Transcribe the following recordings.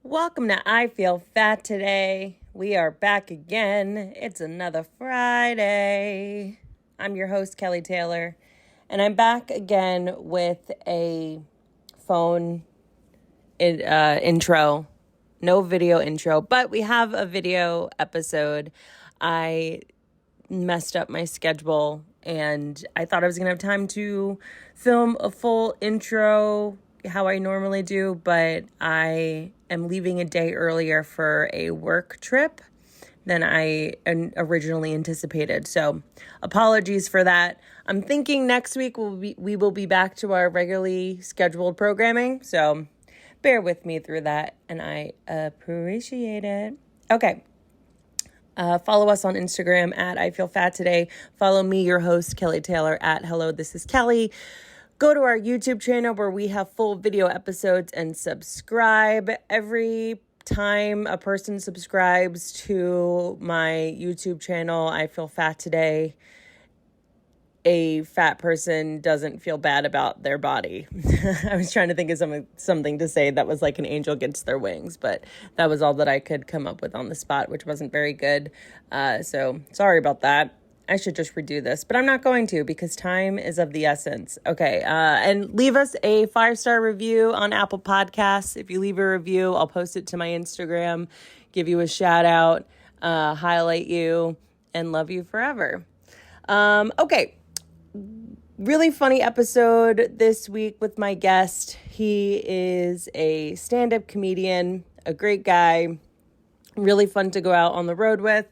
Welcome to I Feel Fat Today. We are back again. It's another Friday. I'm your host, Kelly Taylor, and I'm back again with a phone intro. No video intro, but we have a video episode. I messed up my schedule, and I thought I was going to have time to film a full intro how I normally do, but I am leaving a day earlier for a work trip than I originally anticipated. So apologies for that. I'm thinking next week we will be back to our regularly scheduled programming. So bear with me through that, and I appreciate it. Okay. Follow us on Instagram at I Feel Fat Today. Follow me, your host, Kelly Taylor, at Hello, This is Kelly. Go to our YouTube channel where we have full video episodes and subscribe. Every time a person subscribes to my YouTube channel, I Feel Fat Today, a fat person doesn't feel bad about their body. I was trying to think of something to say that was like an angel gets their wings, but that was all that I could come up with on the spot, which wasn't very good. So sorry about that. I should just redo this, but I'm not going to because time is of the essence. Okay, and leave us a 5-star review on Apple Podcasts. If you leave a review, I'll post it to my Instagram, give you a shout out, highlight you, and love you forever. Okay, really funny episode this week with my guest. He is a stand-up comedian, a great guy, really fun to go out on the road with.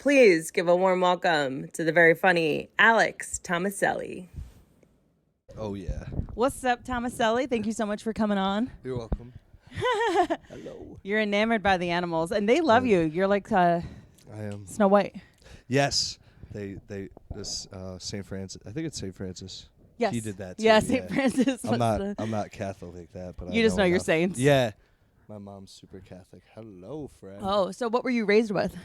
Please give a warm welcome to the very funny Alex Tomaselli. Oh, yeah. What's up, Tomaselli? Thank you so much for coming on. You're welcome. Hello. You're enamored by the animals, and they love you. You're like I am. Snow White. Yes. This St. Francis. I think it's St. Francis. Yes. He did that too. Yeah, St. Francis. I'm not Catholic like that, but you just know your saints. Yeah. My mom's super Catholic. Hello, friend. Oh, so what were you raised with?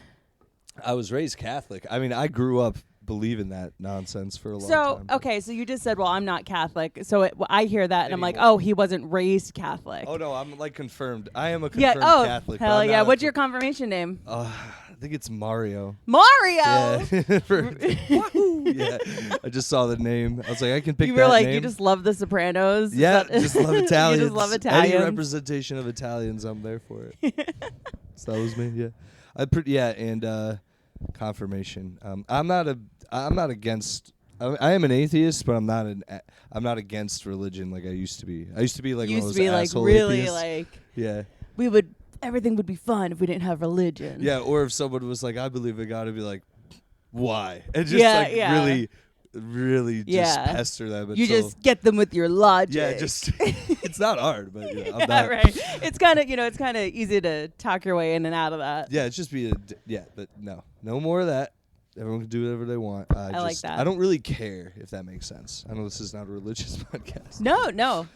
I was raised Catholic. I mean, I grew up believing that nonsense for a long time. So, okay, so you just said, well, I'm not Catholic. So I hear that, and I'm like, Anymore. oh, he wasn't raised Catholic. Oh, no, I'm like confirmed. I am a confirmed Yeah, Catholic. hell yeah. What's your confirmation name? I think it's Mario. Mario! Yeah. Wahoo! Yeah. I just saw the name. I was like, I can pick that name. You were like, you just love The Sopranos? Yeah, just love Italians. You just love Italians? Any representation of Italians, I'm there for it. So that was me, yeah. And confirmation. I'm not against. I am an atheist, but I'm not against religion like I used to be. I used to be like one of those asshole really atheists. like Yeah. Everything would be fun if we didn't have religion. Yeah, or if someone was like, I believe in God, I'd be like, why? And just really just pester them. You just get them with your logic. Yeah, just it's not hard, but I'm yeah, not. right. It's kind of easy to talk your way in and out of that. Yeah, it's just but no more of that. Everyone can do whatever they want. I like that. I don't really care if that makes sense. I know this is not a religious podcast. No.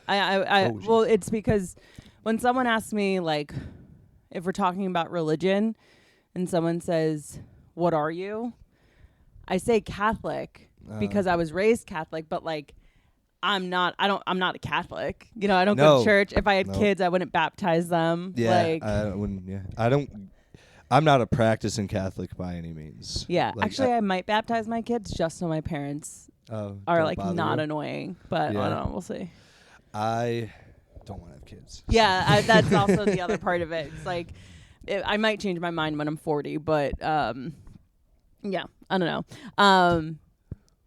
Well, it's because when someone asks me, like, if we're talking about religion and someone says, what are you? I say Catholic because I was raised Catholic, but like, I'm not a Catholic. You know, I don't go to church. If I had kids, I wouldn't baptize them. Yeah, like, I wouldn't. Yeah, I'm not a practicing Catholic by any means. Yeah, like, actually, I might baptize my kids just so my parents are like not annoying. But I don't know. We'll see. I don't want to have kids. Yeah, that's also the other part of it. It's like I might change my mind when I'm 40, but yeah, I don't know.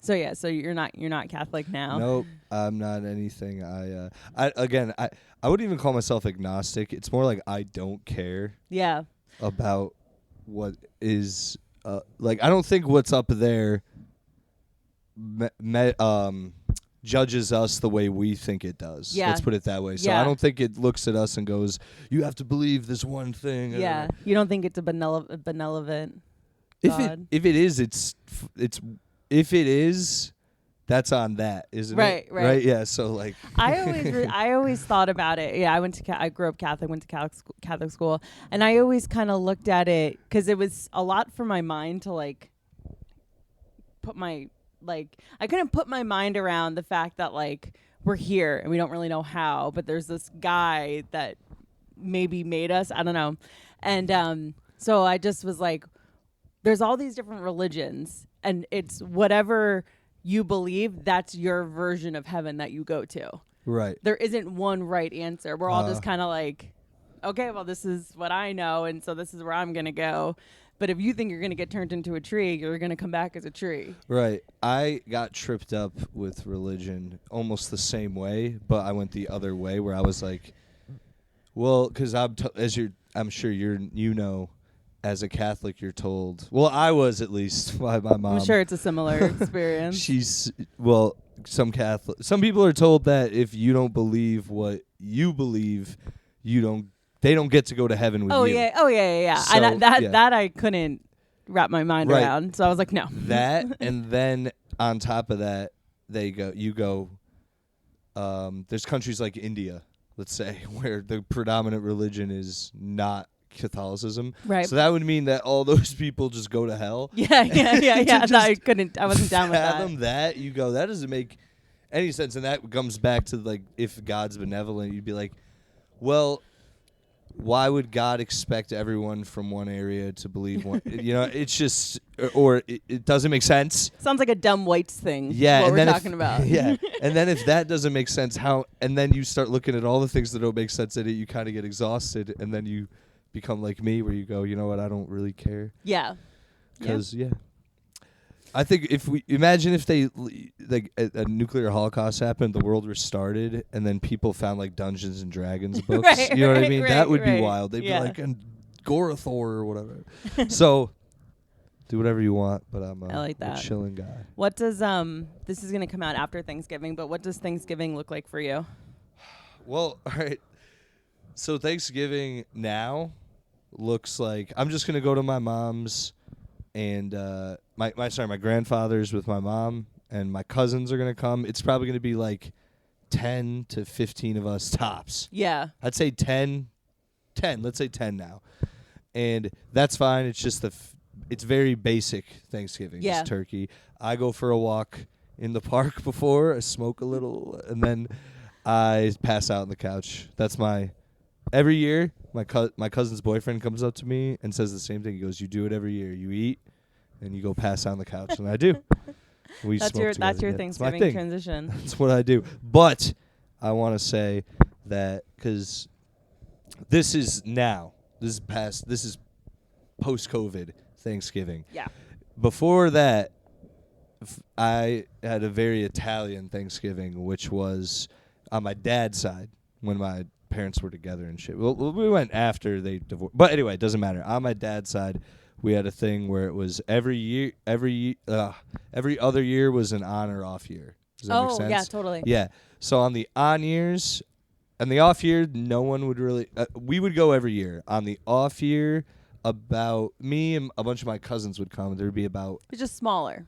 So you're not Catholic now. Nope, I'm not anything. I wouldn't even call myself agnostic. It's more like I don't care. Yeah. About what is like I don't think what's up there judges us the way we think it does. Yeah. Let's put it that way. So I don't think it looks at us and goes, you have to believe this one thing. Yeah. You don't think it's a benevolent God? If it is, that's on that, isn't it? Right. Yeah. So like, I always thought about it. Yeah, I grew up Catholic, went to Catholic school, and I always kind of looked at it because it was a lot for my mind to like I couldn't put my mind around the fact that like we're here and we don't really know how, but there's this guy that maybe made us. I don't know. And so I just was like, there's all these different religions, and it's whatever you believe, that's your version of heaven that you go to. Right. There isn't one right answer. We're all just kind of like, okay, well, this is what I know, and so this is where I'm going to go. But if you think you're going to get turned into a tree, you're going to come back as a tree. Right. I got tripped up with religion almost the same way, but I went the other way where I was like, well, because I'm sure you know, as a Catholic, you're told. Well, I was at least by my mom. I'm sure it's a similar experience. Some people are told that if you don't believe what you believe, they don't get to go to heaven with you. Yeah. So, that I couldn't wrap my mind around. So I was like, no. That, and then on top of that, there's countries like India, let's say, where the predominant religion is not Catholicism. Right. So that would mean that all those people just go to hell. Yeah. I wasn't down with that. That doesn't make any sense. And that comes back to, like, if God's benevolent, you'd be like, well, why would God expect everyone from one area to believe one? It's just, or it doesn't make sense. Sounds like a dumb whites thing. Yeah. What and we're then talking about. Yeah. And then if that doesn't make sense, and then you start looking at all the things that don't make sense in it, you kind of get exhausted, and then you become like me, where you go, you know what, I don't really care. Yeah. Because, I think imagine if they, like, a nuclear holocaust happened, the world restarted, and then people found, like, Dungeons and Dragons books. Right, you know what I mean? right, That would right. be wild. They'd be like, Gorathor or whatever. So, do whatever you want, but I'm I like that. a chilling guy. What does, this is going to come out after Thanksgiving, but what does Thanksgiving look like for you? Well, all right. So Thanksgiving now looks like I'm just going to go to my mom's, and my grandfather's with my mom, and my cousins are going to come. It's probably going to be like 10 to 15 of us tops. Yeah. I'd say 10. Let's say 10 now. And that's fine. It's just it's very basic Thanksgiving. Yeah. Just turkey. I go for a walk in the park before, I smoke a little, and then I pass out on the couch. That's every year, my cousin's boyfriend comes up to me and says the same thing. He goes, "You do it every year. You eat, and you go pass out on the couch," and I do. We That's smoke your together. Yeah, Thanksgiving transition. That's what I do. But I want to say that because this is post-COVID Thanksgiving. Yeah. Before that, I had a very Italian Thanksgiving, which was on my dad's side when my parents were together and shit. Well, we went after they divorced, but anyway, it doesn't matter. On my dad's side, we had a thing where it was every other year was an on or off year. Does that make sense? Yeah, totally. Yeah. So on the on years, and the off year, no one would really. We would go every year. On the off year, about me and a bunch of my cousins would come. There would be about It's just smaller.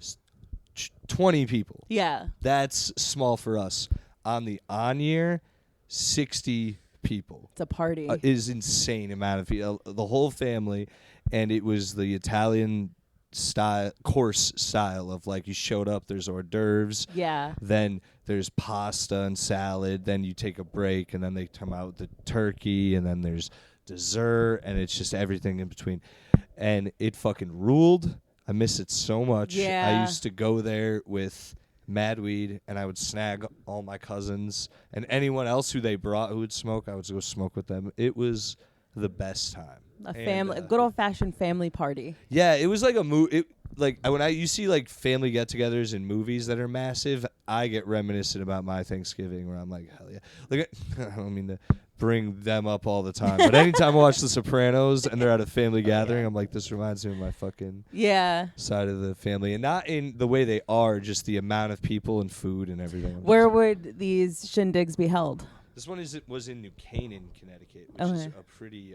20 people. Yeah. That's small for us. On the on year, 60 people. It's a party. Is insane amount of people. The whole family, and it was the Italian course style of, like, you showed up, there's hors d'oeuvres. Yeah. Then there's pasta and salad. Then you take a break, and then they come out with the turkey, and then there's dessert, and it's just everything in between. And it fucking ruled. I miss it so much. Yeah. I used to go there with mad weed, and I would snag all my cousins and anyone else who they brought who would smoke. I would go smoke with them. It was the best time. A good old fashioned family party. Yeah, it was like a when you see, like, family get-togethers in movies that are massive, I get reminiscent about my Thanksgiving where I'm like, hell yeah. Like, I don't mean to bring them up all the time, but anytime I watch The Sopranos and they're at a family gathering, I'm like, this reminds me of my fucking side of the family, and not in the way they are, just the amount of people and food and everything. Where would these shindigs be held? This one was in New Canaan, Connecticut, which is a pretty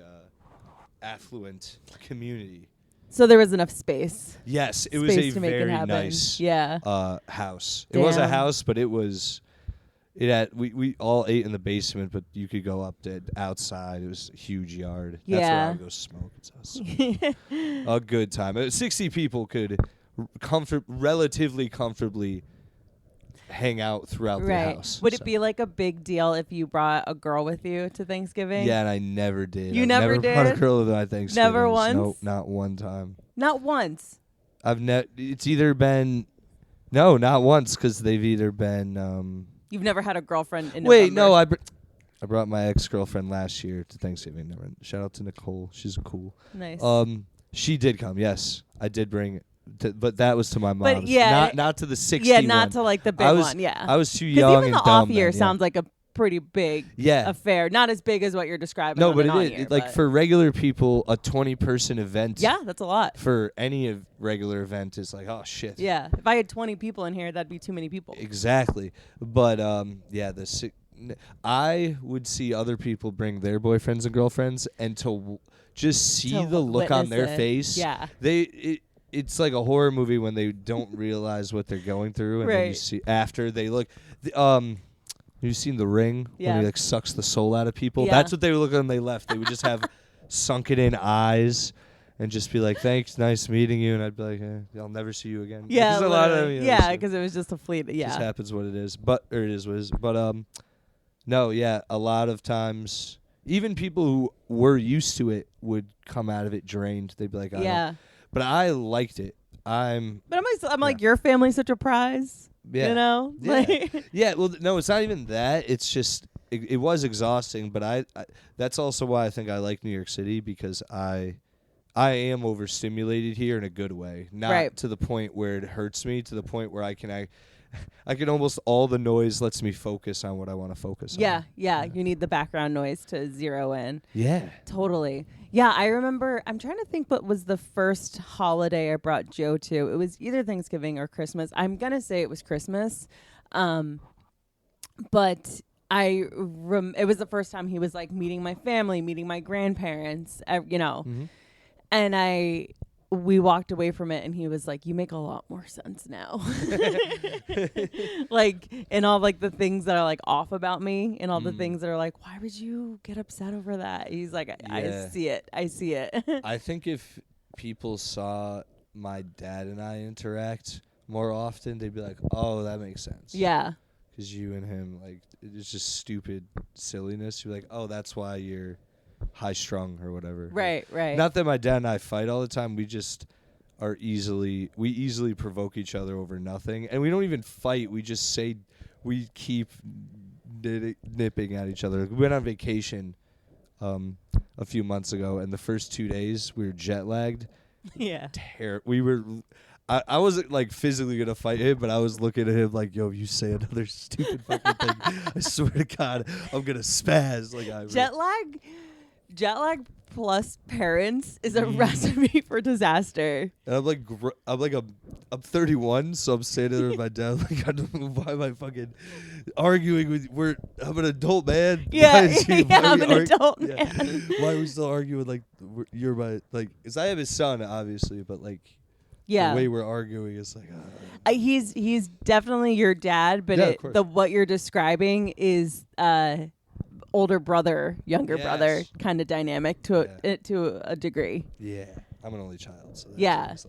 affluent community. So there was enough space. Yes, it was a to make it very happen. nice house. Damn. It was a house, but it had we all ate in the basement, but you could go up to outside. It was a huge yard. Yeah. That's where I would go smoke. It's a good time. 60 people could relatively comfortably hang out throughout the house. Would it be like a big deal if you brought a girl with you to Thanksgiving? Yeah, and I never did. You I've never never brought a did? girl to my Thanksgiving. Never once? Nope, not one time. Not once. It's either been not once, because they've either been. You've never had a girlfriend in Wait, November. no, I brought my ex-girlfriend last year to Thanksgiving. Never. Shout out to Nicole. She's cool. Nice. She did come. Yes, I did bring. But that was to my mom's. But yeah, not to the 60. Yeah, not one. to like the big one. Yeah, I was too young even and the dumb off year then, sounds like a pretty big affair. Not as big as what you're describing. No, on but an it is. year, Like for regular people, a 20-person event. Yeah, that's a lot. For any regular event is like, oh shit. Yeah, if I had 20 people in here, that'd be too many people. Exactly. But I would see other people bring their boyfriends and girlfriends, and to just see the look on their face. Yeah. It's like a horror movie when they don't realize what they're going through, and then you see after they look. You've seen The Ring when he like sucks the soul out of people. Yeah. That's what they would look when they left. They would just have sunken in eyes and just be like, "Thanks, nice meeting you," and I'd be like, "I'll never see you again." Yeah, a lot of because it was just a fleet. Yeah, just happens what it is, it is what it is. But no, yeah, a lot of times, even people who were used to it would come out of it drained. They'd be like, yeah. But I liked it. I'm like, your family's such a prize. Yeah. You know? Yeah. Yeah, well, no, it's not even that. It's just, it was exhausting, but I that's also why I think I like New York City, because I am overstimulated here in a good way. Not to the point where it hurts me, to the point where I can almost, all the noise lets me focus on what I want to focus on. Yeah. You need the background noise to zero in. Yeah. Totally. Yeah, I remember, I'm trying to think what was the first holiday I brought Joe to. It was either Thanksgiving or Christmas. I'm going to say it was Christmas. But it was the first time he was like meeting my family, meeting my grandparents, Mm-hmm. And we walked away from it, and he was like, "You make a lot more sense now." Like, and all like the things that are like off about me, and all the things that are like, "Why would you get upset over that?" He's like, "I see it. I see it." I think if people saw my dad and I interact more often, they'd be like, "Oh, that makes sense." Yeah. Because you and him, like, it's just stupid silliness. You're like, "Oh, that's why you're high strung or whatever." Right. Not that my dad and I fight all the time. We just we easily provoke each other over nothing, and we don't even fight. We just say, we keep nipping at each other. We went on vacation a few months ago, and the first 2 days we were jet lagged. Yeah. We were. I wasn't like physically gonna fight him, but I was looking at him like, "Yo, if you say another stupid fucking thing, I swear to God, I'm gonna spaz." Like Jet lag plus parents is a recipe for disaster. And I'm 31, so I'm standing there with my dad. Like, I don't know why am I fucking arguing with? I'm an adult man. Yeah, I'm an adult man. Why are we still arguing? Like, you're my because I have his son, obviously, but like. Yeah. The way we're arguing is like. He's definitely your dad, but what you're describing is older brother, younger brother kind of dynamic to a degree. Yeah, I'm an only child, so that's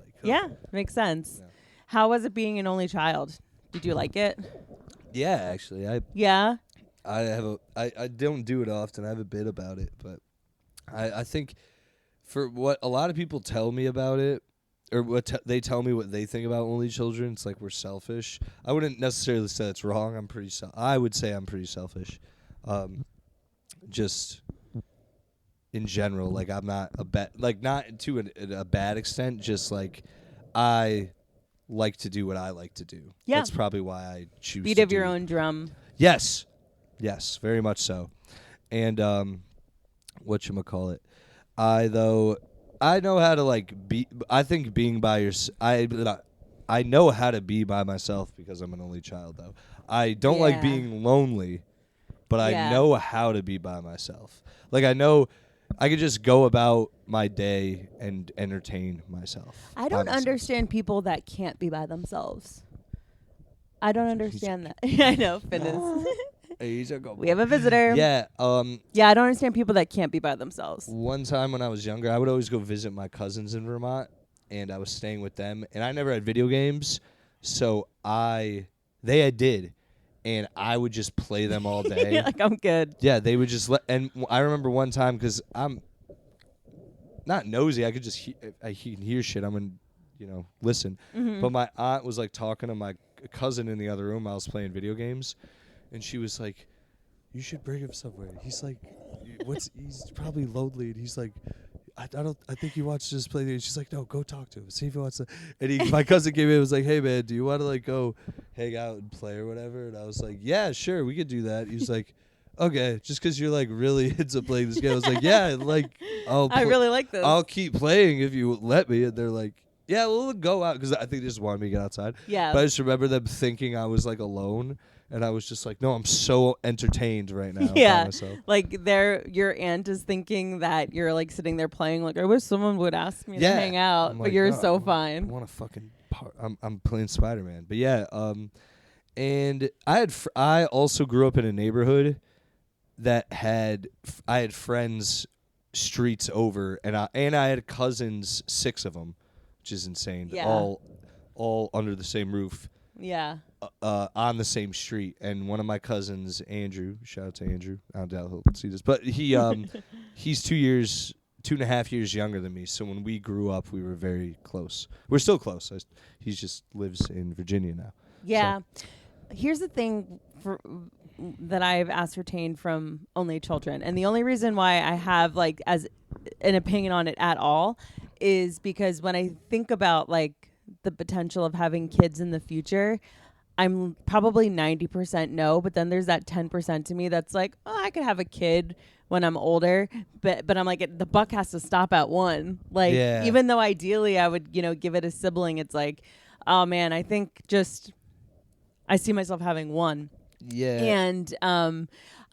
makes sense. Yeah. How was it being an only child? Did you like it? Yeah, actually, I don't do it often. I have a bit about it, but I think for what a lot of people tell me about it, or they tell me what they think about only children, it's like we're selfish. I wouldn't necessarily say it's wrong. I would say I'm pretty selfish. Just in general, like I'm not not to a bad extent. Just like I like to do what I like to do. Yeah, that's probably why I choose. Beat of your own drum. Yes, very much so. And whatchamacallit, I know how to be. I think being by yourself. I know how to be by myself because I'm an only child. Though I don't like being lonely. But I know how to be by myself. Like, I know I could just go about my day and entertain myself. I don't understand people that can't be by themselves. I don't understand that. I know, Finn is. We have a visitor. Yeah. Yeah, I don't understand people that can't be by themselves. One time when I was younger, I would always go visit my cousins in Vermont, and I was staying with them, and I never had video games, so I They did. And I would just play them all day. Like, I'm good. Yeah, they would just and I remember one time, because I'm not nosy. I could just I can hear shit. I'm going to, listen. Mm-hmm. But my aunt was like talking to my cousin in the other room. I was playing video games. And she was like, you should bring him somewhere. He's like, he's probably lonely. And he's like, I think he wants to just play. She's like, no, go talk to him. See if he wants to. And my cousin came in and was like, hey, man, do you want to like go hang out and play or whatever? And I was like, yeah, sure, we could do that. He was like, okay, just because you're like really into playing this game. I was like, yeah, like I really like this. I'll keep playing if you let me. And they're like, yeah, we'll go out, because I think they just wanted me to get outside. Yeah. But I just remember them thinking I was like alone. And I was just like, no, I'm so entertained right now by myself. Like your aunt is thinking that you're like sitting there playing. Like, I wish someone would ask me to hang out, but you're so fine. I want to fucking. I'm playing Spider-Man, but yeah. And I also grew up in a neighborhood that I had friends streets over, and I had cousins, 6 of them, which is insane. Yeah. All under the same roof. Yeah. On the same street. And one of my cousins, Andrew, shout out to Andrew, I doubt he'll see this, but he's 2.5 years younger than me, so when we grew up we were very close. We're still close. He just lives in Virginia now. Yeah. So. Here's the thing that I've ascertained from Only Children, and the only reason why I have like as an opinion on it at all is because when I think about like the potential of having kids in the future, I'm probably 90% no, but then there's that 10% to me that's like, oh, I could have a kid when I'm older, but I'm like, the buck has to stop at 1. Like, even though ideally I would, give it a sibling, it's like, oh man, I think just I see myself having 1. Yeah. And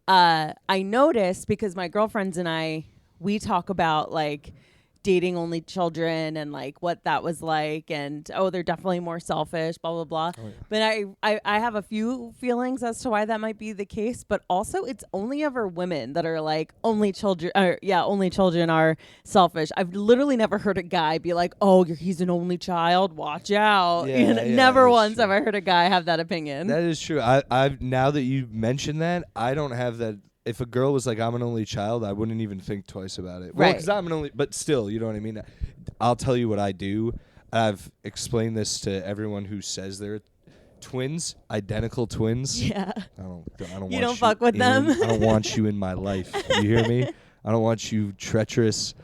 I noticed, because my girlfriends and we talk about like dating only children and like what that was like, and they're definitely more selfish, blah blah blah. Oh, yeah. But I have a few feelings as to why that might be the case, but also it's only ever women that are like only children are selfish. I've literally never heard a guy be like, oh, he's an only child, watch out. Never once have I heard a guy have that opinion. That is true. I've now that you mention that, I don't have that. If a girl was like, I'm an only child, I wouldn't even think twice about it. Well, because I'm an only, but still, you know what I mean? I'll tell you what I do. I've explained this to everyone who says they're twins, identical twins. Yeah. I don't. You don't fuck with them. I don't want you in my life. You hear me? I don't want you treacherous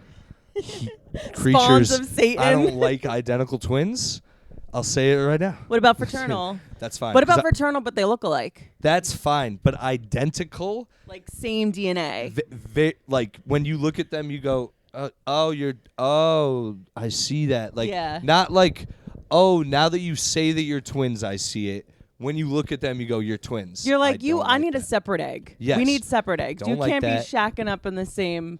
creatures. Spawns of Satan. I don't like identical twins. I'll say it right now. What about fraternal? That's fine. What about fraternal, but they look alike? That's fine, but identical, like same DNA. Like when you look at them, you go, I see that. Like, not like, now that you say that you're twins, I see it. When you look at them, you go, you're twins. You're like, I need a separate egg. Yes. We need separate eggs. Don't you can't be shacking up in the same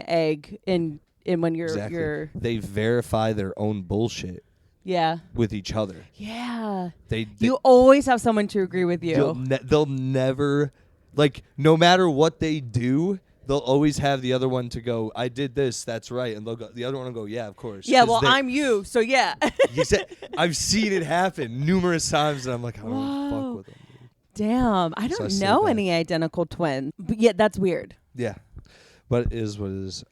egg in when you're They verify their own bullshit. Yeah. With each other. Yeah. They you always have someone to agree with you. They'll never, like, no matter what they do, they'll always have the other one to go, I did this, that's right. And the other one will go, yeah, of course. Yeah, well, I'm you, so yeah. I've seen it happen numerous times, and I'm like, I don't fuck with them. Dude. Damn. I don't know any identical twins. But yeah, that's weird. Yeah. But it is what it is.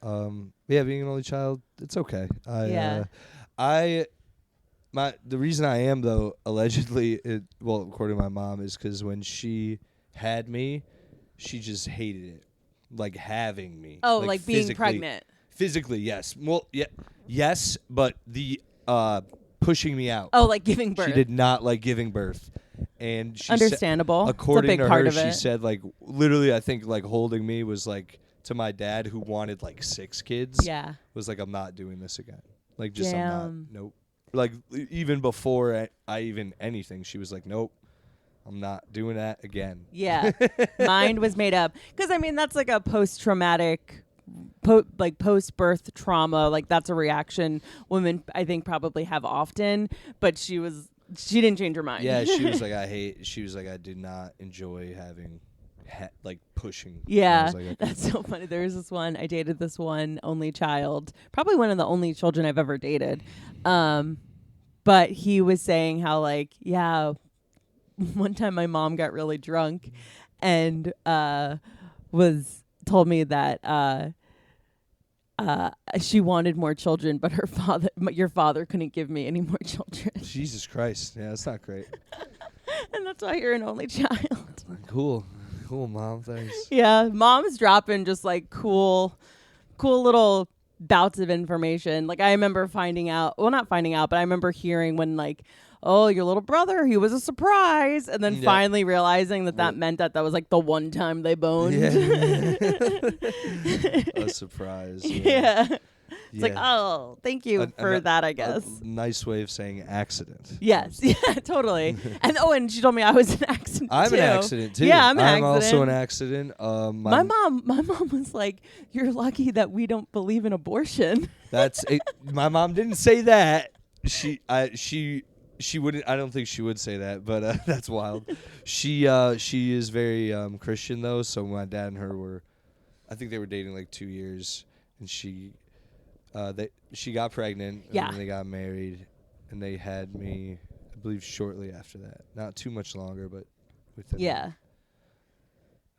Being an only child, it's okay. The reason I am, though, allegedly, according to my mom, is because when she had me, she just hated it, like having me. Oh, like being pregnant. Physically, yes. Well, yeah, yes, but the pushing me out. Oh, like giving birth. She did not like giving birth, and she understandable. According it's a big to part her, of it. she said like literally, I think like holding me was like to my dad who wanted like 6 kids. Yeah, was like, I'm not doing this again. Like I'm not. Nope. Like, even before I even anything, she was like, nope, I'm not doing that again. Yeah. Mind was made up. Because, I mean, that's like a post-traumatic, post-birth trauma. Like, that's a reaction women, I think, probably have often. But she didn't change her mind. Yeah, she was like, I did not enjoy having, pushing. Yeah, that's so funny. There's I dated this one only child, probably one of the only children I've ever dated. But he was saying how one time my mom got really drunk and told me that she wanted more children, but your father couldn't give me any more children. Jesus Christ. Yeah, that's not great. And that's why you're an only child. Cool, Mom. Thanks. Yeah, Mom's dropping just like cool little bouts of information. Like I remember not finding out, but I remember hearing when like, oh, your little brother, he was a surprise. And then finally realizing that meant that was like the one time they boned. Yeah. A surprise. Yeah. It's like, oh, thank you for that, I guess. A nice way of saying accident. Yes. Yeah, totally. And she told me I was an accident I'm too. an accident too. Yeah, I'm also an accident. My mom was like, you're lucky that we don't believe in abortion. My mom didn't say that. She wouldn't. I don't think she would say that, but that's wild. She is very Christian though. So my dad and her I think they were dating like 2 years, and she got pregnant. Yeah. And then they got married, and they had me, I believe, shortly after that. Not too much longer, but within. Yeah.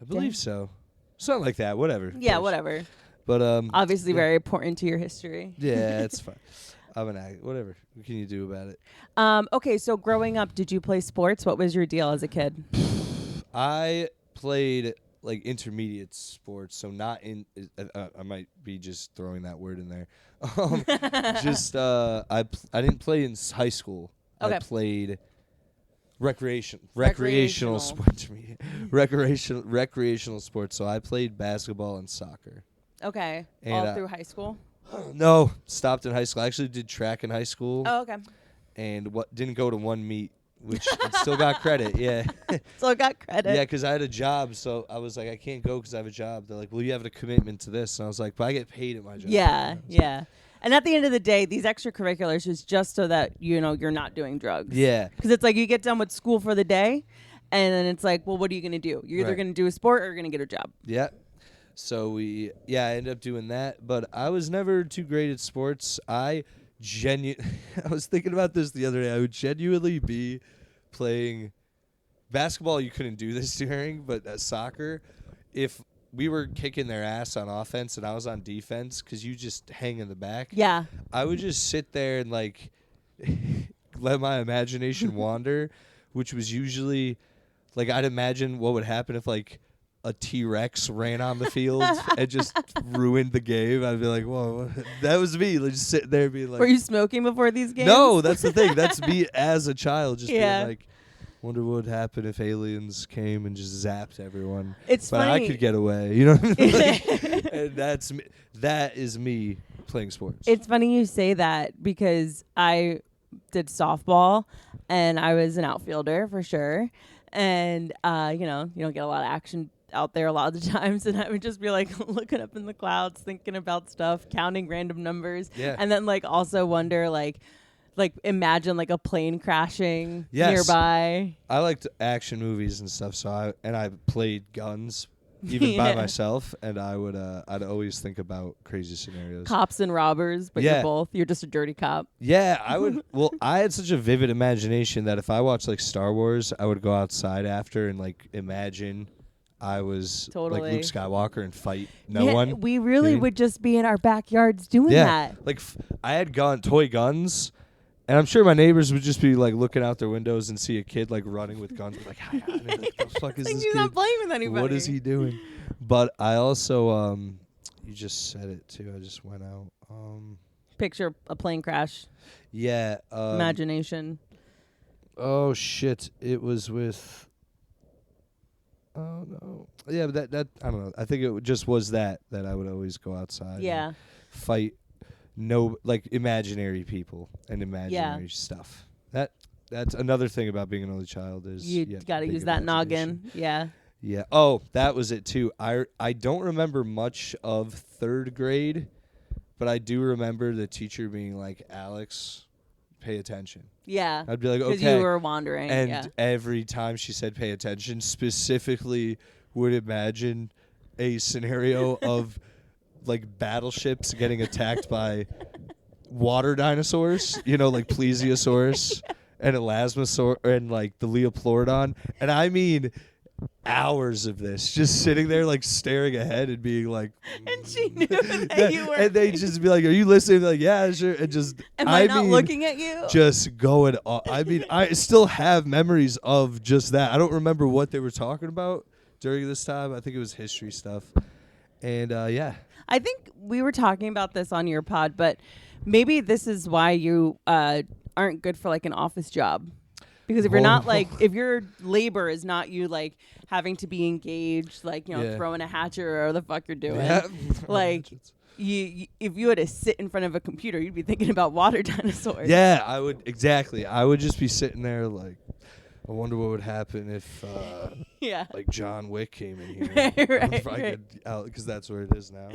I believe so. Something like that. Whatever. Yeah, whatever. But obviously very important to your history. Yeah, it's fine. I'm an act. Whatever. What can you do about it? Okay, so growing up, did you play sports? What was your deal as a kid? I played like intermediate sports, so not in. I might be just throwing that word in there. I didn't play in high school. Okay. I played recreational sports. Recreational sports. So I played basketball and soccer. Okay. And, all through high school? No, stopped in high school. I actually did track in high school. Oh, okay. And didn't go to one meet, which still got credit. Yeah. Still got credit. Yeah, because I had a job, so I was like, I can't go because I have a job. They're like, well, you have a commitment to this, and I was like, but I get paid at my job. Yeah, yeah. And at the end of the day, these extracurriculars is just so that you're not doing drugs. Yeah. Because it's like you get done with school for the day, and then it's like, well, what are you going to do? You're either going to do a sport or you're going to get a job. Yeah. So I ended up doing that, but I was never too great at sports. I was thinking about this the other day. I would genuinely be playing basketball. You couldn't do this during, but soccer, if we were kicking their ass on offense and I was on defense, because you just hang in the back. Yeah. I would just sit there and like let my imagination wander, which was usually like I'd imagine what would happen if like a T-Rex ran on the field and just ruined the game. I'd be like, whoa, that was me. Like, just sitting there being like... Were you smoking before these games? No, that's the thing. That's me as a child, just being like, wonder what would happen if aliens came and just zapped everyone. It's but funny. I could get away. You know what I mean? Like, and that's me. That is me playing sports. It's funny you say that because I did softball and I was an outfielder for sure. And, you don't get a lot of action out there a lot of the times, and I would just be like looking up in the clouds, thinking about stuff, counting random numbers, and then like also wonder like imagine like a plane crashing nearby. I liked action movies and stuff, so I played guns even by myself, and I'd always think about crazy scenarios, cops and robbers, but you're just a dirty cop. Yeah, I would. Well, I had such a vivid imagination that if I watched like Star Wars, I would go outside after and like imagine I was like Luke Skywalker and fight one. We really would just be in our backyards doing that. Like I had toy guns, and I'm sure my neighbors would just be like looking out their windows and see a kid like running with guns. Like, hi, what the fuck is this He's kid? not playing with anybody. What is he doing? But I also, you just said it too. I just went out. Picture a plane crash. Yeah. Imagination. Oh shit! It was with. Oh no! Yeah, but that I don't know. I think it just was that I would always go outside. Yeah. And fight like imaginary people and imaginary stuff. That's another thing about being an only child is you got to use that noggin. Yeah. Yeah. Oh, that was it too. I don't remember much of third grade, but I do remember the teacher being like, "Alex, pay attention." Yeah. I'd be like, okay. Because you were wandering. And every time she said pay attention, specifically would imagine a scenario of like battleships getting attacked by water dinosaurs, like plesiosaurus. and elasmosaur and like the Leopleurodon, and I mean hours of this, just sitting there like staring ahead and being like, and she knew that you were, and they just be like, "Are you listening?" Like, "Yeah, sure." And just, am I not looking at you? Just going off. I mean, I still have memories of just that. I don't remember what they were talking about during this time. I think it was history stuff, and yeah. I think we were talking about this on your pod, but maybe this is why you aren't good for like an office job. Because if you're not like, if your labor is not you like having to be engaged, like, you know, throwing a hatchet or whatever the fuck you're doing, like you if you had to sit in front of a computer, you'd be thinking about water dinosaurs. Yeah, I would, exactly. I would just be sitting there like, I wonder what would happen if like John Wick came in here. right. Because that's where it is now.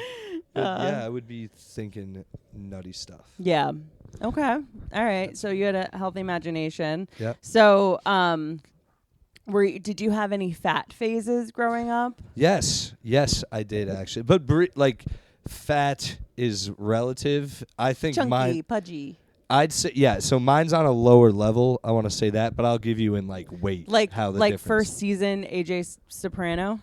But yeah, I would be thinking nutty stuff. Yeah. Okay. All right. So you had a healthy imagination. Yeah. So did you have any fat phases growing up? Yes, I did actually. But like fat is relative. I think chunky, pudgy. I'd say so mine's on a lower level. I want to say that, but I'll give you in like weight. Like how the like difference. First season AJ Soprano.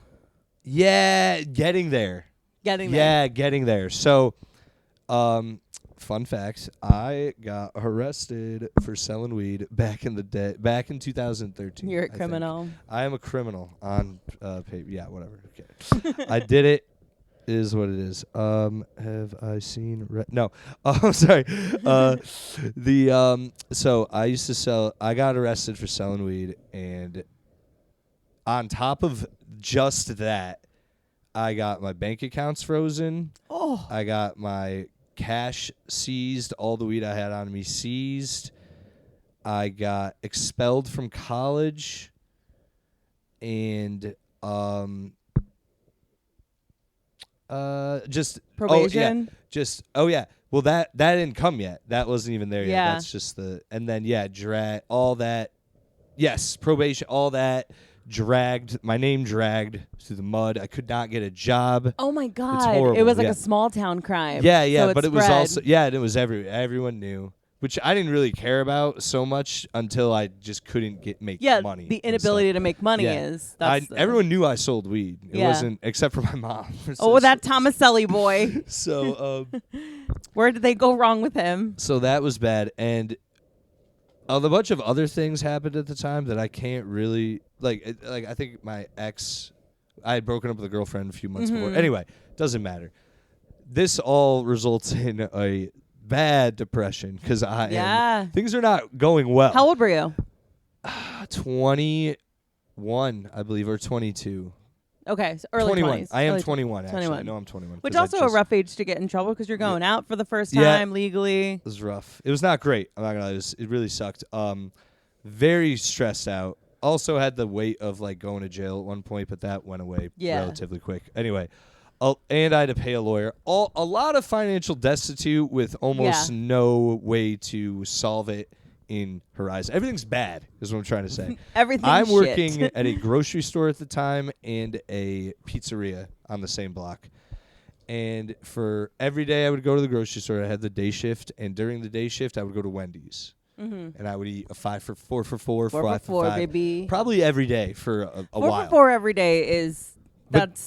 Yeah, getting there. Yeah, getting there. So, fun fact: I got arrested for selling weed back in 2013. You're a criminal. I am a criminal on paper. Yeah, whatever. Okay, I did it. Is what it is. Have I seen? No. Oh, sorry. So I used to sell. I got arrested for selling weed, and on top of just that, I got my bank accounts frozen. Oh. I got my cash seized. All the weed I had on me seized. I got expelled from college, and just probation. Well, that didn't come yet. That wasn't even there yet. Yeah. That's just and then drag all that. Yes, probation, all that dragged. My name dragged through the mud. I could not get a job. Oh my God! It's horrible. It was like a small town crime. Yeah, so but it was also it was everyone knew. Which I didn't really care about so much until I just couldn't make money. The inability to make money is. Everyone knew I sold weed. It wasn't, except for my mom. Oh, that Tomaselli boy. So, where did they go wrong with him? So that was bad, and a bunch of other things happened at the time that I can't really like. I think my ex, I had broken up with a girlfriend a few months before. Anyway, doesn't matter. This all results in a bad depression because things are not going well. How old were you? 21, I believe, or 22. Okay, so early 21. 20s. I am 21, actually. I know I'm 21. Which also a rough age to get in trouble because you're going out for the first time legally. It was rough. It was not great. I'm not gonna lie. It really sucked. Very stressed out. Also had the weight of like going to jail at one point, but that went away relatively quick. Anyway. And I had to pay a lawyer. A lot of financial destitute with almost no way to solve it in Horizon. Everything's bad, is what I'm trying to say. I'm working at a grocery store at the time and a pizzeria on the same block. And for every day I would go to the grocery store, I had the day shift, and during the day shift I would go to Wendy's. Mm-hmm. And I would eat a 5 for 4 for 4, 5 for 5. Baby. Probably every day for a while. 4 for 4 every day is...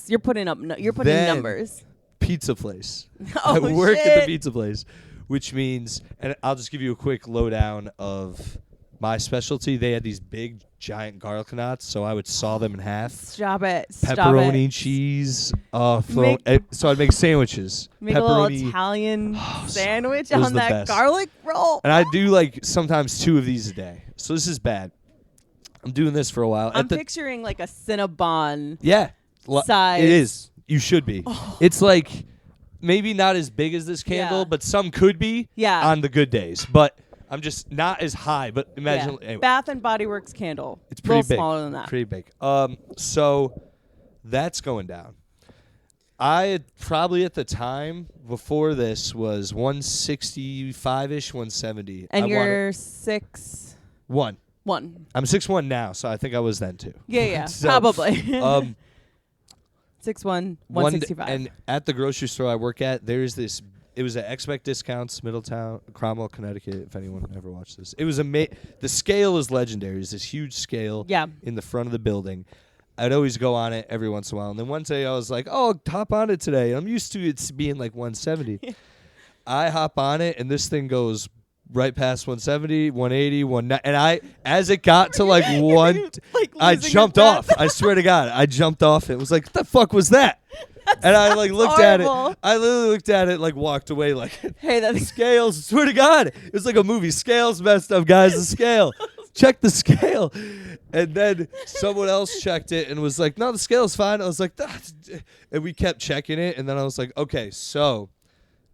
You're putting numbers. Pizza place. Oh, I work shit. at the pizza place, which means, and I'll just give you a quick lowdown of my specialty. They had these big, giant garlic knots, so I would saw them in half. Stop it. Pepperoni, cheese. So I'd make sandwiches. Make a little Italian sandwich on that best. Garlic roll. And I do like sometimes 2 of these a day. So this is bad. I'm doing this for a while. I'm picturing like a Cinnabon. Yeah. Size. It is. You should be. Oh. It's like maybe not as big as this candle, but some could be on the good days. But I'm just not as high. But imagine anyway. Bath and Body Works candle. It's pretty big. Smaller than that. Pretty big. So that's going down. I had probably at the time before this was 165-ish, 170. And you're 6'1". I'm 6'1" now, so I think I was then too. Yeah, so, probably. 6'1", 165. And at the grocery store I work at, there's this It was at Expect Discounts, Middletown, Cromwell, Connecticut. If anyone ever watched this, it was the scale is legendary. It's this huge scale in the front of the building. I'd always go on it every once in a while, and then one day I was like, "Oh, hop on it today." I'm used to it being like 170. I hop on it, and this thing goes right past 170, 180, 190, and as it got to like one, I jumped off. I swear to God, I jumped off. It was like, what the fuck was that? And I like looked horrible. at it. I literally looked at it, like walked away, like, hey, the scales. Swear to God, it was like a movie. Scales messed up, guys. The scale. Check the scale. And then someone else checked it and was like, no, the scale's fine. I was like, and we kept checking it. And then I was like, okay, so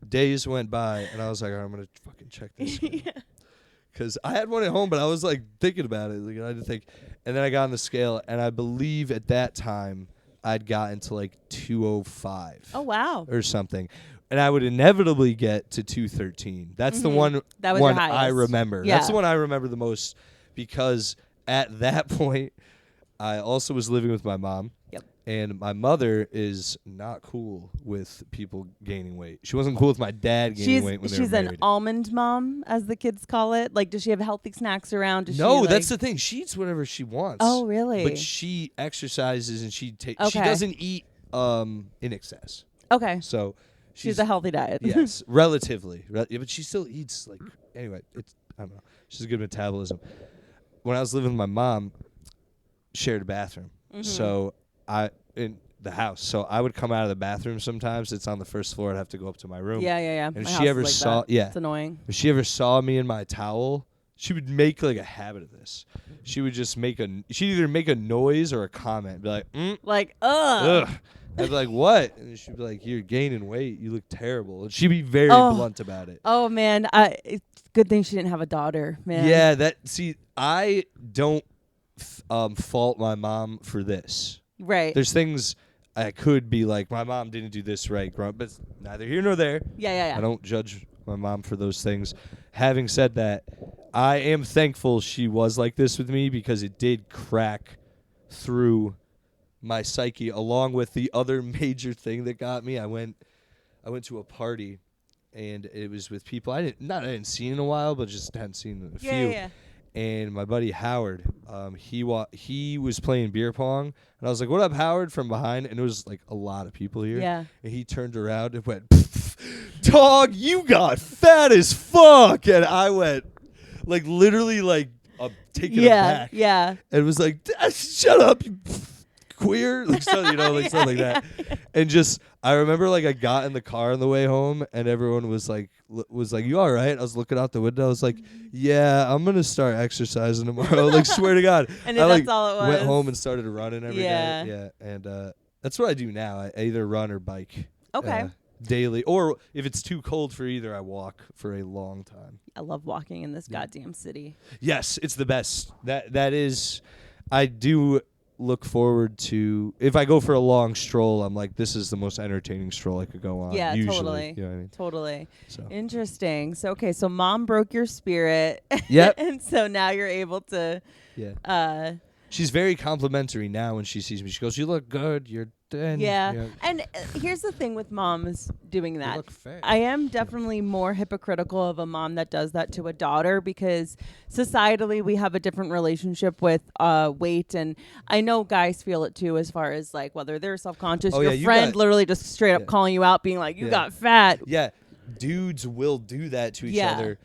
days went by, and I was like, all right, I'm gonna fucking check this. Because I had one at home, but I was like thinking about it. Like, I didn't think. And then I got on the scale, and I believe at that time I'd gotten to like 205. Oh wow. Or something. And I would inevitably get to 213. That's the one I remember. Yeah. That's the one I remember the most, because at that point I also was living with my mom. Yep. And my mother is not cool with people gaining weight. She wasn't cool with my dad gaining weight when they were married. She's an almond mom, as the kids call it. Like, does she have healthy snacks around? No, that's the thing. She eats whatever she wants. Oh, really? But she exercises, and she Okay. doesn't eat in excess. Okay. So she's a healthy diet. Yes, relatively. But she still eats, like, anyway, I don't know. She has a good metabolism. When I was living with my mom, shared a bathroom. Mm-hmm. So in the house. So I would come out of the bathroom sometimes. It's on the first floor. I'd have to go up to my room. Yeah. And if she ever saw, it's annoying. If she ever saw me in my towel, she would make like a habit of this. She would just she'd either make a noise or a comment, be like, like, ugh. I'd be like, what? And she'd be like, you're gaining weight. You look terrible. And she'd be very blunt about it. Oh man, it's good thing she didn't have a daughter, man. Yeah, I don't fault my mom for this. Right. There's things I could be like, my mom didn't do this right, but it's neither here nor there. Yeah. I don't judge my mom for those things. Having said that, I am thankful she was like this with me, because it did crack through my psyche, along with the other major thing that got me. I went to a party, and it was with people I didn't see in a while, but just hadn't seen in a few. Yeah. And my buddy Howard, he was playing beer pong, and I was like, "What up, Howard?" from behind, and it was like a lot of people here. Yeah. And he turned around and went, "Dog, you got fat as fuck," and I went, like, literally, like, taken aback. Yeah. And it was like, "Shut up, you queer," like, stuff, like stuff like that. And just, I remember, like, I got in the car on the way home, and everyone was like, "You all right?" I was looking out the window. I was like, "Yeah, I'm gonna start exercising tomorrow." Like, swear to God. And I that's all it was. Went home and started running every day. Yeah, and that's what I do now. I either run or bike. Okay. Daily, or if it's too cold for either, I walk for a long time. I love walking in this goddamn city. Yes, it's the best. That is, I do look forward to, if I go for a long stroll, I'm like, this is the most entertaining stroll I could go on. Yeah, usually. totally. You know what I mean? Totally. So. Interesting. So, okay, so mom broke your spirit. Yep. And so now you're able to. Yeah. She's very complimentary now when she sees me. She goes, "You look good. You're dead." Yeah. And here's the thing with moms doing that. You look fat. I am definitely more hypocritical of a mom that does that to a daughter, because societally we have a different relationship with weight, and I know guys feel it too, as far as like whether they're self-conscious. Your friend literally just straight up calling you out, being like, "You got fat." Yeah. Dudes will do that to each other.